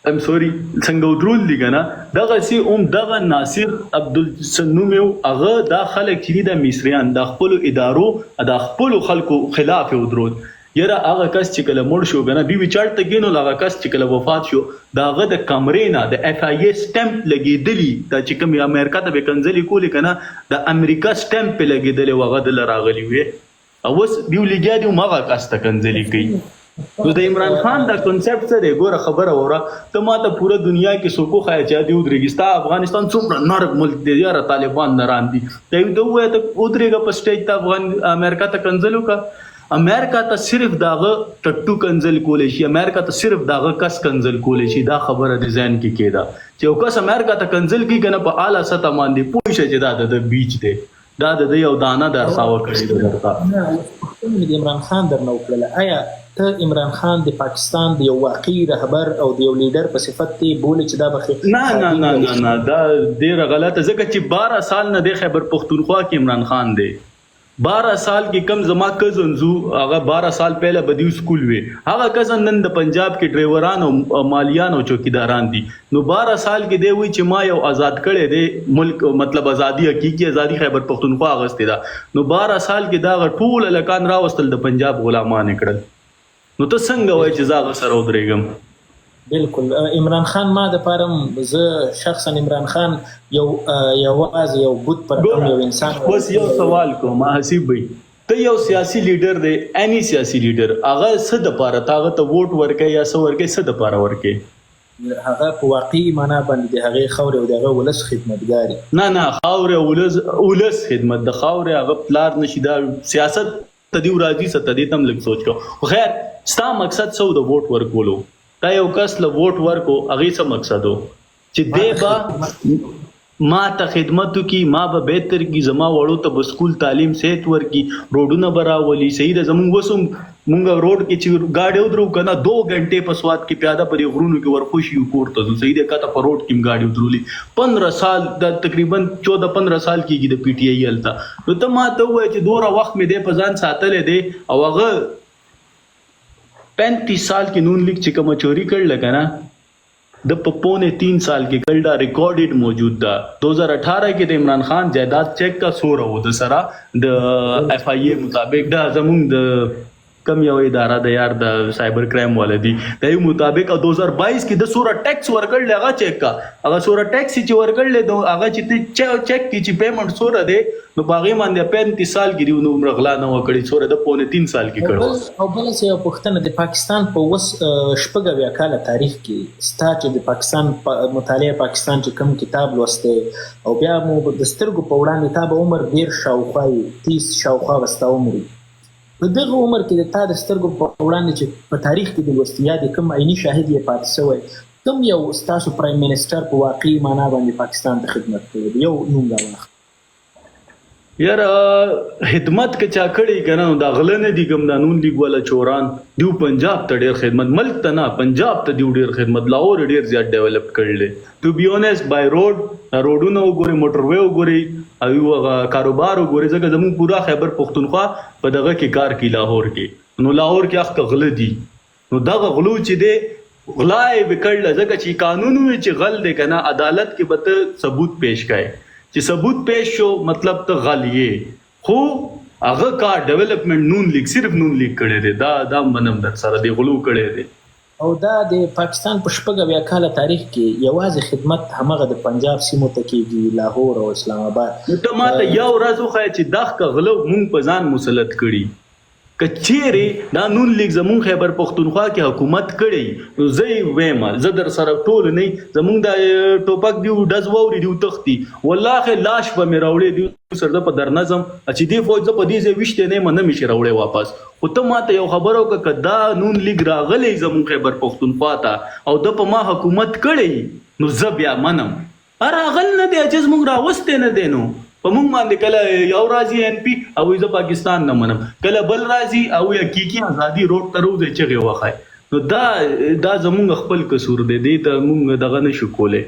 ام سوري څنګه ودرول دي کنه دغه سي دغه ناصر عبدل سنومو هغه دا خلک چې د مصریان د خپل ادارو د خپل خلکو خلاف ودرول یره هغه کس چې کله مړ شو کنه بي چارت کېنو هغه کس چې کله وفات شو داغه د کمرې نه د اف آی ای سټمپ لګیدلی دا چې کوم امریکا ته به کنځلي کولی کنه د امریکا سټمپ لګیدلی وغه د راغلی وي او اوس دیو لګیا دی ماغه کس ته کنځلي کوي نو د عمران خان دا کنسپټ څه دی ګوره خبره وره ته ماته پوره دنیا کې سوکو خای چې دی ودرېږي افغانستان څومره نرم ملک دی یاره طالبان نران دي ته وایې ته ودرېږه په سټیج ته افغان امریکا ته کنځلو کا امریکا ته صرف داغه ټټو کنځل کولې شي امریکا ته صرف داغه کس کنځل کولې شي دا خبره ډیزاین کې کېده چې یو کس امریکا ته کنځل کی کنه په اعلی سطح باندې پوه شي چې دا د بیچ دی دا د یو دانه درساوه کړی درته عمران خان درنه وکړه آیا ته عمران خان د پاکستان د یو واقعي رهبر او د یو لیډر په صفت ته بولی چې دا بخې نه دا ډیره غلطه ځکه چې 12 سال نه د خیبر پختونخوا کې عمران خان دی 12 سال کې کم زما کزن زو هغه 12 سال پہله بدیو سکول وی هغه کزن نن د پنجاب کې ډرایوران او مالیان او چوکیداران دي نو 12 سال کې دی وی چې ما یو آزاد کړي دی ملک مطلب ازادي حقيقي ازادي خیبر پختونخوا غسته دا نو 12 سال کې دا ټول لکان راوستل د پنجاب غلامان کړل نو ته څنګه وای چې زاغه سره ودرېږم بالکل عمران خان ما د پارم زه شخصا عمران خان یو بوت پر یو انسان بس یو سوال کوم حسیب بھائی ته یو سیاسي لیډر دی اني سیاسي لیډر هغه څه د پاره تاغه ته ووټ ورکې یا څه ورکې څه د پاره ورکې هغه په واقعي معنا باندې د هغه خاور او دغه ولس خدمتګاری نه خاور ولس خدمت د خاور هغه پلار نشي دا سیاست تدیو راځي ستدي تم لږ سوچ کو خیر ستا مقصد څه د ووټ ورکولو تا یو کس له ووټ ورکو هغه څه مقصد وو چې دی با ما ته خدمت کی ما به بهتر کی زما وړو ته به سکول تعلیم صحت ورکی روډونه براولي صحیح ده زمونږ وسوم مونږ روډ کې چې گاډي ودرو کنه 2 غنټه په سواد کې پیاده پر غرونو کې ورخوشي کوړته زو صحیح ده کته په روډ کې گاډي ودرولي 15 سال د تقریبا 14-15 سال کېږي د پی ټی آی التا نو ته ما ته وای چې دوره وخت مې د پزان ساتلې دي او هغه 35 سال کې نون لیگ چې کوم چوری کړل کنه د پپونه 3 سال کې کلډا ریکارډډ موجود ده 2018 کې د عمران خان جائیداد چیک کا سو رہو د سرا د اف آی ای مطابق دا زمونږ د کم یو اداره د یار د سایبر کرائم ولدي د یو مطابق 2022 کې د سوره ټیکس ورکړل هغه چیک کا هغه سوره ټیکس چې ورکړل د هغه چې چیک کی چې پیمنٹ سوره ده نو باغې باندې 35 سال کې نو عمر غلا نه وکړي سوره د پونه 3 سال کې کړو او بل څه پښتنه د پاکستان په وس شپږ کاله تاریخ کې ستا د پاکستان مطالعه پاکستان چې کوم کتاب لوسته او بیا مو د سترګو په وړاندې تا به عمر ډیر شاوخوا 30 شاوخوا وستا عمر په دغه عمر کې د تا د سترګو په وړاندې چې په تاریخ کې د لوستیا د کوم عیني شاهد یې پاتې شوی کوم یو ستاسو پرایم منسټر په واقعي معنا باندې پاکستان ته خدمت کړی یو نوم راوخ یار خدمت که چا کړی کنه دا غله نه دي کوم د نون لیگ والا چوران دیو پنجاب ته ډیر خدمت ملک ته نه پنجاب ته دیو ډیر خدمت لاهور ډیر زیات ډیولپ کړل ټو بی اونست بای روډونو وګوري موټر وې وګوري او کاروبار وګوري ځکه زمون پورا خیبر پختونخوا په دغه کې کار کی لاهور کې نو لاهور کې اخ غله دي نو دغه غلو چې دی غلای وکړل ځکه چې قانون وی چې غل دی کنه عدالت کې به ثبوت پیش کړي چې ثبوت پیش شو مطلب ته غلیه خو هغه کا ډیولپمنٹ نون لیگ صرف نون لیگ کړي دي دا منم در سره دی غلو کړي دي او دا د پاکستان په شپږ کاله تاریخ کې یوازې خدمت همغه د پنجاب سیمو ته کېږي لاهور او اسلام آباد نو ته ماته یو ورځ وخایې چې دغه غلو مونږ په ځان مسلط کړي کچېری دا نون لیگ زمون خیبر پختونخوا کې حکومت کړي نو زه ویم زه در سره ټول نه زمون د ټوپک دیو دز ووري دیو تختی والله لاش په مې راوړې دیو سره په در نظم چې دی فوج په دې ځای وشته نه منه مې راوړې واپس خو ته ماته یو خبرو کدا نون لیگ راغلی زمون خیبر پختونخوا ته او د په ما حکومت کړي نو زه بیا منم راغل نه دی چې موږ راوسته نه دینو په موږ باندې کله یو راځي ان پی او زه پاکستان نه منم کله بل راځي او حقيقي ازادي روډ ته روزه چغه وخای نو دا زموږ خپل قصور دی ته موږ دغه نشو کوله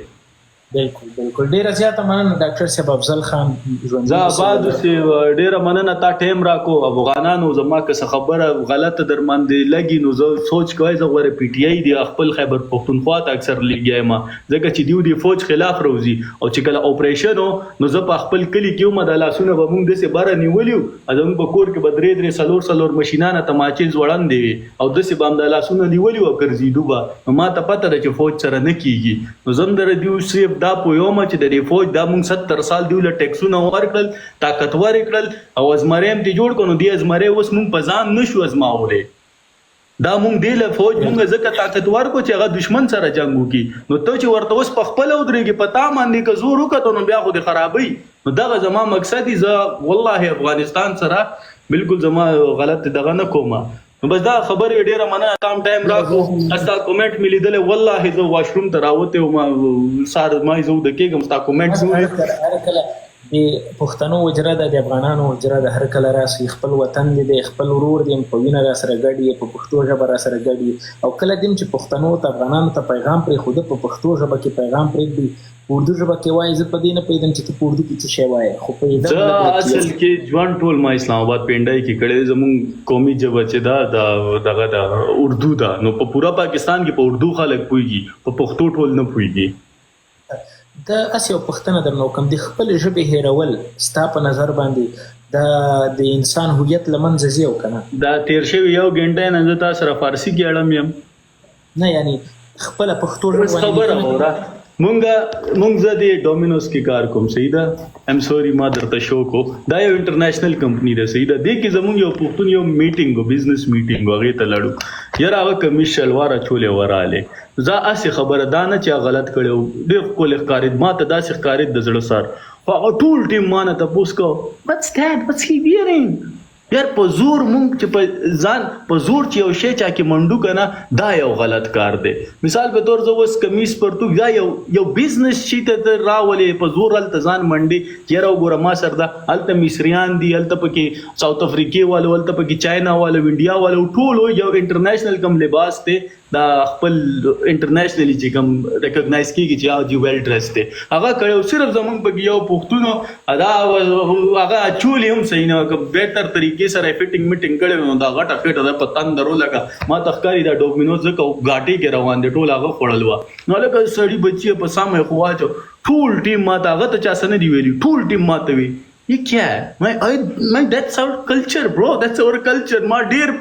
بالکل ډیر زیاته مننه ډاکټر صاحب افضل خان ژوند زاباد سي ډیر مننه تا ټیم راکو افغانانو زما که خبره غلطه در باندې لګي نو زه سوچ کوی زه غوړې پی ټی آی دی خپل خیبر پختونخوا ته اکثر لګیای ما ځکه چې دیو دی فوج خلاف روزي او چې کله اپریشن نو زه په خپل کلی کې ما د لاسونه به موږ د سه بار نیولیو ازم په کور کې بدرې درې سلور ماشينانه تماچې زوړان دی او د سه بام د لاسونه نیولیو ګرځي دوبه ما ته پته ده چې فوج سره نه کیږي نو زم در دیو صرف دا پویوم چې د فوج دا مونږ 70 سال دیول ټیکسونه ورکړل طاقتور کړل او ازمریم ته جوړ کونو دی ازمره اوس مونږ په ځان نشو ازماولې دا مونږ دی له فوج مونږ ځکه طاقتور کو چې هغه دشمن سره جنگ وکي نو ته چې ورته اوس په خپل ودرېږي پتا باندې که زور وکړو نو بیا خو د خرابي نو دا زما مقصد دی والله افغانستان سره بالکل زما غلط دغه نه کومه نو بس دا خبرې ډیره مننه تام ټایم راکو استا کومنټ ملي دل والله زه واشروم ته راوته او ما سار ما زه د کېګم ستا کومنټ هر کله د پښتنو وجره د افغانانو وجره د هر کله راسي خپل وطن دی خپل ورور دی په وینه را سره ګډي په پښتو ژبه را سره ګډي او کله دیم چې پښتنو ته افغانانو ته پیغام پرې خود په پښتو ژبه کې پیغام پرې دی اردو ژبه کې وایي زه په دې نه پیدم چې په اردو کې څه شی وایي خو په دې اصل کې ځوان ټول ما اسلام آباد پینډای کې کړي زمون قومي ژبه چې دغه د اردو دا نو په پورا پاکستان کې په اردو خلک پويږي په پښتو ټول نه پويږي دا اسیو پښتنه درنو کوم د خپل ژبې هیرول ستا په نظر باندې د انسان هویت لمنځه ځي او کنه دا تیر شوی یو غنټه نه زه تاسو سره فارسی کې اړم یم نه یعنی خپل پښتو ژبه خبره وره مونږ زه د ډومینوز کې کار کوم صحیح ده ایم سوري ما درته شو کو دا یو انټرنیشنل کمپنی ده صحیح ده د کې زمونږ یو پښتون یو میټینګ بزنس میټینګ هغه ته لړو یاره هغه کمیشل واره چولې وراله زه اسی خبره دا نه چې غلط کړو ډېر کول ښکارید ما ته داسې ښکارید د زړه سر خو ټول ټیم ما نه تاسو کو what's he wearing یار په زور مونږ چې په ځان په زور چې یو شی چا کې منډو کنه دا یو غلط کار دی. مثال په تور زه اوس کمیس پرتوګ دا یو بزنس شي ته راولې په زور هلته ځان منډې یاره وګوره ما سره دا هلته مصریان دي هلته پکې ساوث افریقې والو هلته پکې چاینا والو انډیا والو ټول یو انټرنیشنل کم لباس دی دا خپل انټرنیشنلی چې کوم ریکګنایز کیږي چې دی ویل ډریس دی هغه کړو صرف زمونږ پکې یو پښتون ادا هغه چولې هم صحیح نه بهتر طریقې سره فټینګ میټینګ کړي نو دا غټه فټه ده په تندرو لګه ما تخکاری دا ډومینوز ځکه غاټي کې روان دي ټول هغه خړل و نو لکه سړی بچي په سامنے خواچو ټول ټیم ما ته هغه ته چا سن دی ویلی ټول ټیم ما ته وی یہ کیا ہے my that's our culture bro that's our culture ما ډیر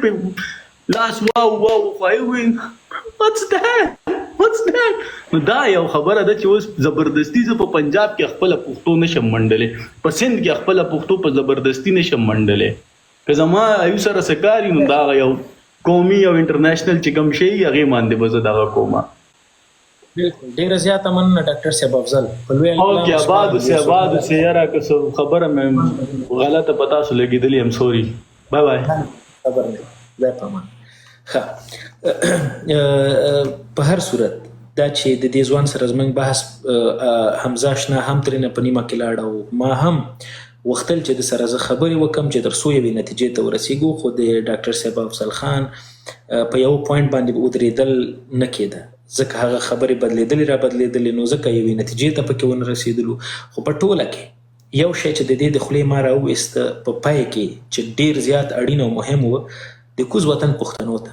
لاس واو فایوین what's that نو دا یو خبره ده چې اوس زبردستی زه په پنجاب کې خپل پښتو نشم منډلې په سند کې خپل پښتو په زبردستی نشم منډلې که زما ایو سره سکاري نو دا یو قومي او انټرنیشنل چې کوم شي هغه باندې به زه دغه کومه. ډیر زیاته مننه ډاکټر صاحب افضل په لوی اوکې آباد سه یاره که خبره مې غلطه پتا سو لګیدلی ام سوري بای بای خبر نه دا پامان په هر صورت دا چې د دې ځوان سره زموږ بحث حمزه آشنا هم ترېنه په نیمه کې لاړه ما هم وختل چې د سره زه خبرې وکم چې تر څو یوې نتیجې ته ورسېږو خو د ډاکټر صاحب افضل خان په یو پوینټ باندې ودرېدل نه کېده ځکه هغه خبرې بدلېدلې را بدلېدلې نو ځکه یوې نتیجې ته پکې ونه رسېدلو خو په ټوله کې یو شی چې د دې د خولې ما راوویسته په پای کې چې ډېر زیات اړین او مهم و د کوز وطن پښتنو ته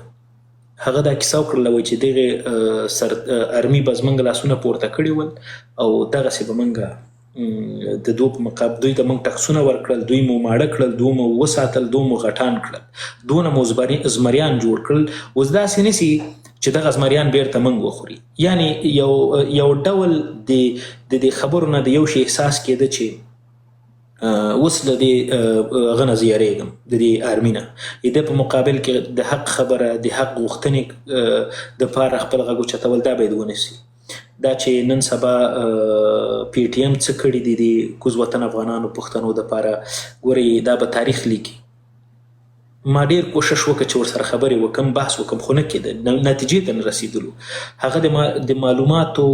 هغه دا کیسه وکړله چې دغه ارمي به زموږ لاسونه پورته کړي ول او دغسې به موږ د دوی په مقابل دوی ته موږ ټکسونه ورکړل دوی مو ماړه کړل دوی مو وساتل دوی مو غټان کړل دونه مو زمریان جوړ کړل اوس داسې نسي چې دغه زمریان بیرته موږ وخوري یعنی یو ډول د خبرو نه د یو شي احساس کېده چې اوس له دې غنه زیارېږم د دې آرمي نه د په مقابل کې د حق خبره د حق غوښتنې دپاره خپل غږ اوچتول دا باید ونیسي دا چې نن سبا پی ټي ایم څه کړي دي د کوز وطن افغانانو پښتنو دپاره ګورئ دا به تاریخ لیکي ما ډېر کوشش وکړه چې ورسره خبرې وکم بحث وکم خو نه کېده نتیجې ته نه رسېدلو هغه د معلوماتو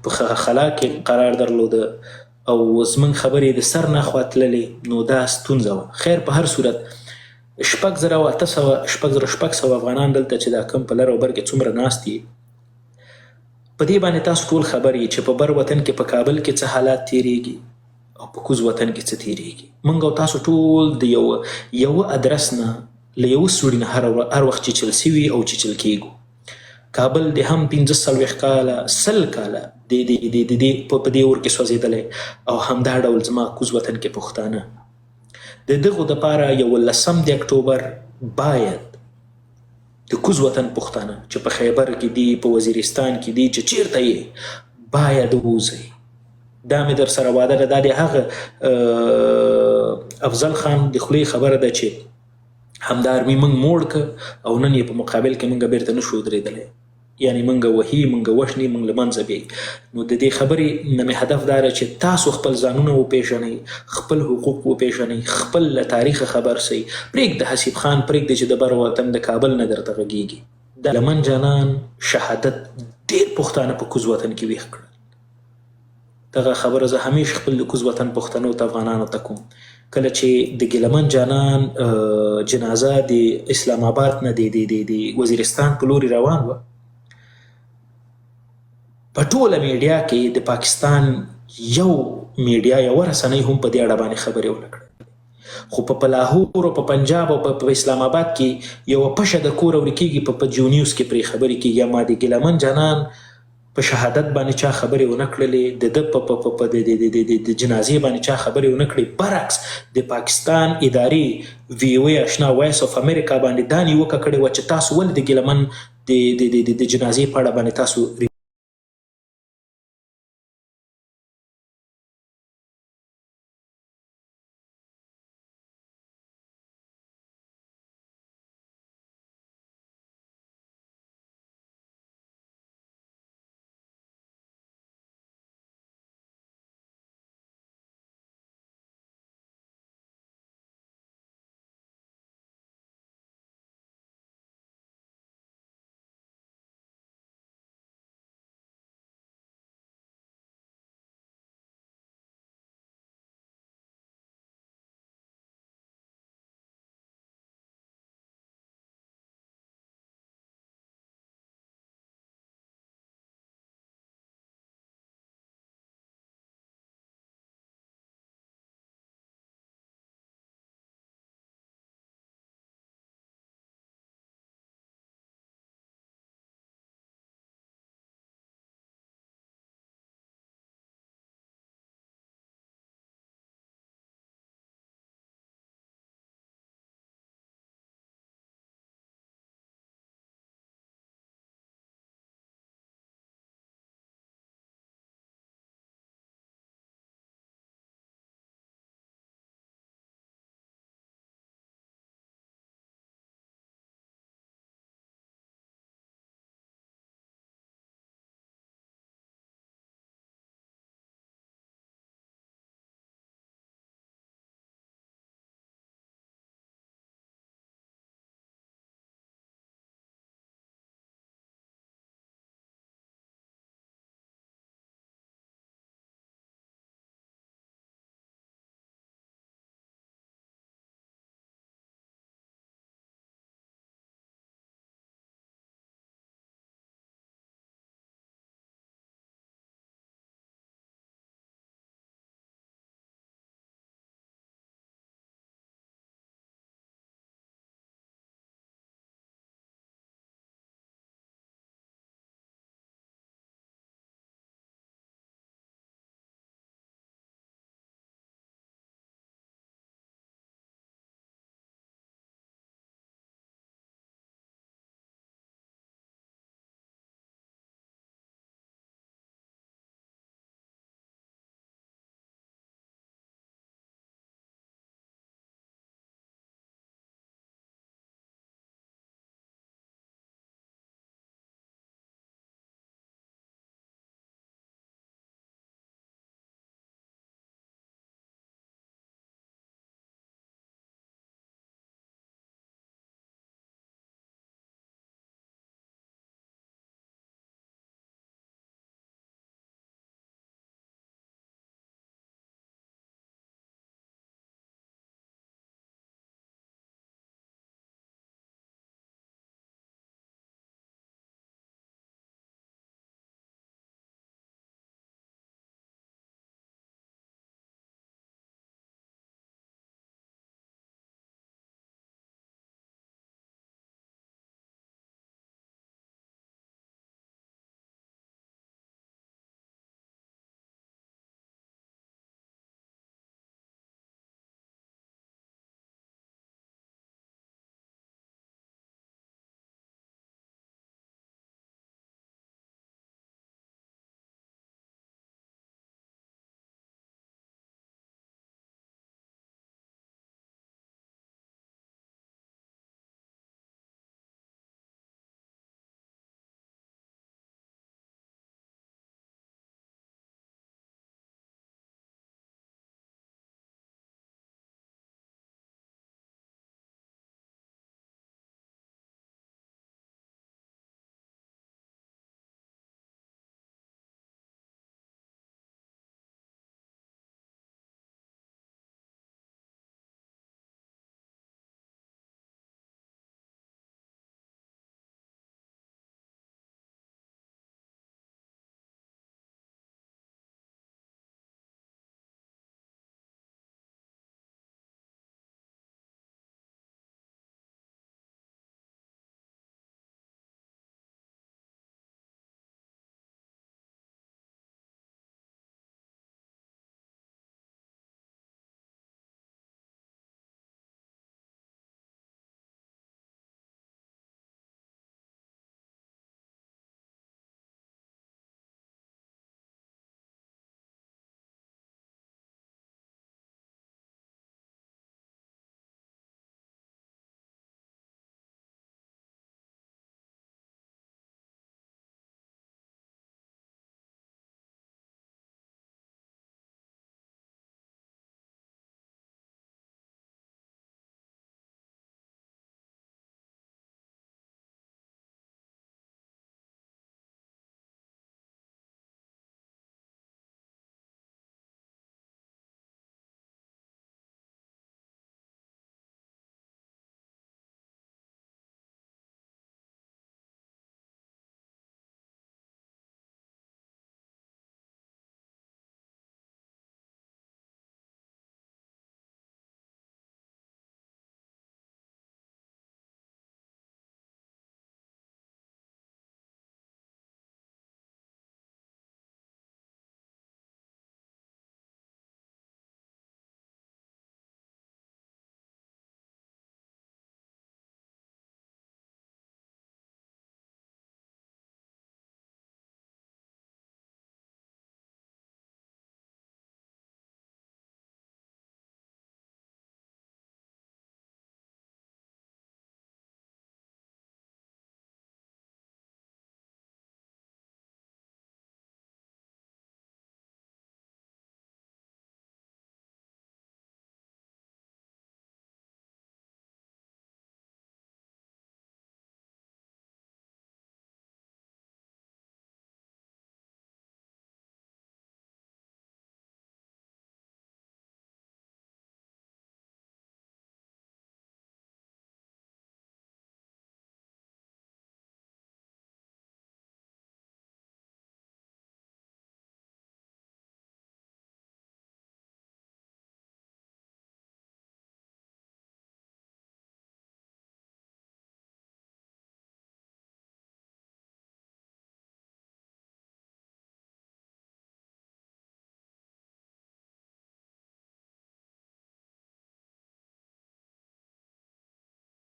په خلا کې قرار درلوده او زموږ خبرې د سر نه خوا تللې نو دا ستونزه وه خیر په هر صورت 6,800 افغانان دلته چې دا کم په لر او بر کې څومره ناست دي په دې باندې تاسو ټول خبر یې چې په بر وطن کې په کابل کې څه حالات تیریږي او په کوز وطن کې څه تیریږي موږ او تاسو ټول د یو ادرس نه له یو سوړي نه هر وخت چیچل سوي او چیچل کېږو کابل د هم 15 کاله 100 کاله د په دې اور کې سوځېدلی او همدا ډول زما کوز وطن کې پښتانه د دغو دپاره 11 د اکتوبر باید د کوز وطن پښتانه چې په خیبر کې دي په وزیرستان کې دي چې چیرته یې باید ووځئ دا مې در سره واده ده دا د هغه افضل خان د خولې خبره ده چې همدا ارمي موږ موړ که او نن یې په مقابل کې موږ بیرته نشو ودرېدلی یعنی موږ وهي موږ وشني موږ له منځه بیایي نو د دې خبرې نه مې هدف دا دی چې تاسو خپل ځانونه وپېژنئ خپل حقوق وپېژنئ خپل له تاریخه خبر سئ پرېږده حسیب خان پرېږده چې د بر وطن د کابل نه درته غږېږي د لمن جانان شهادت ډېر پښتانه په کوز وطن کې ویښ کړل دغه خبره زه همیشه خپل د کوز وطن پښتنو ته افغانانو ته کوم کله چې د ګیلمن جانان جنازه د اسلام آباد نه د وزیرستان په لوري روان وه په ټوله میډیا کې د پاکستان یو میډیا یوه رسنۍ هم په دې اړه باندې خبرې ونه کړې خو په لاهور او په پنجاب او په اسلام آباد کې یوه پشه د کور اورې کېږي په جیو نیوز کې پرې خبرې کېږي اما د ګیلمن جانان په شهادت باندې چا خبرې ونه کړلې د ده په جنازې باندې چا خبرې ونه کړې برعکس د پاکستان ادارې وی او ای اشنا وایس اف امریکا باندې دا نیوکه کړې وه چې تاسو ولې د ګیلمن د جنازې په اړه باندې تاسو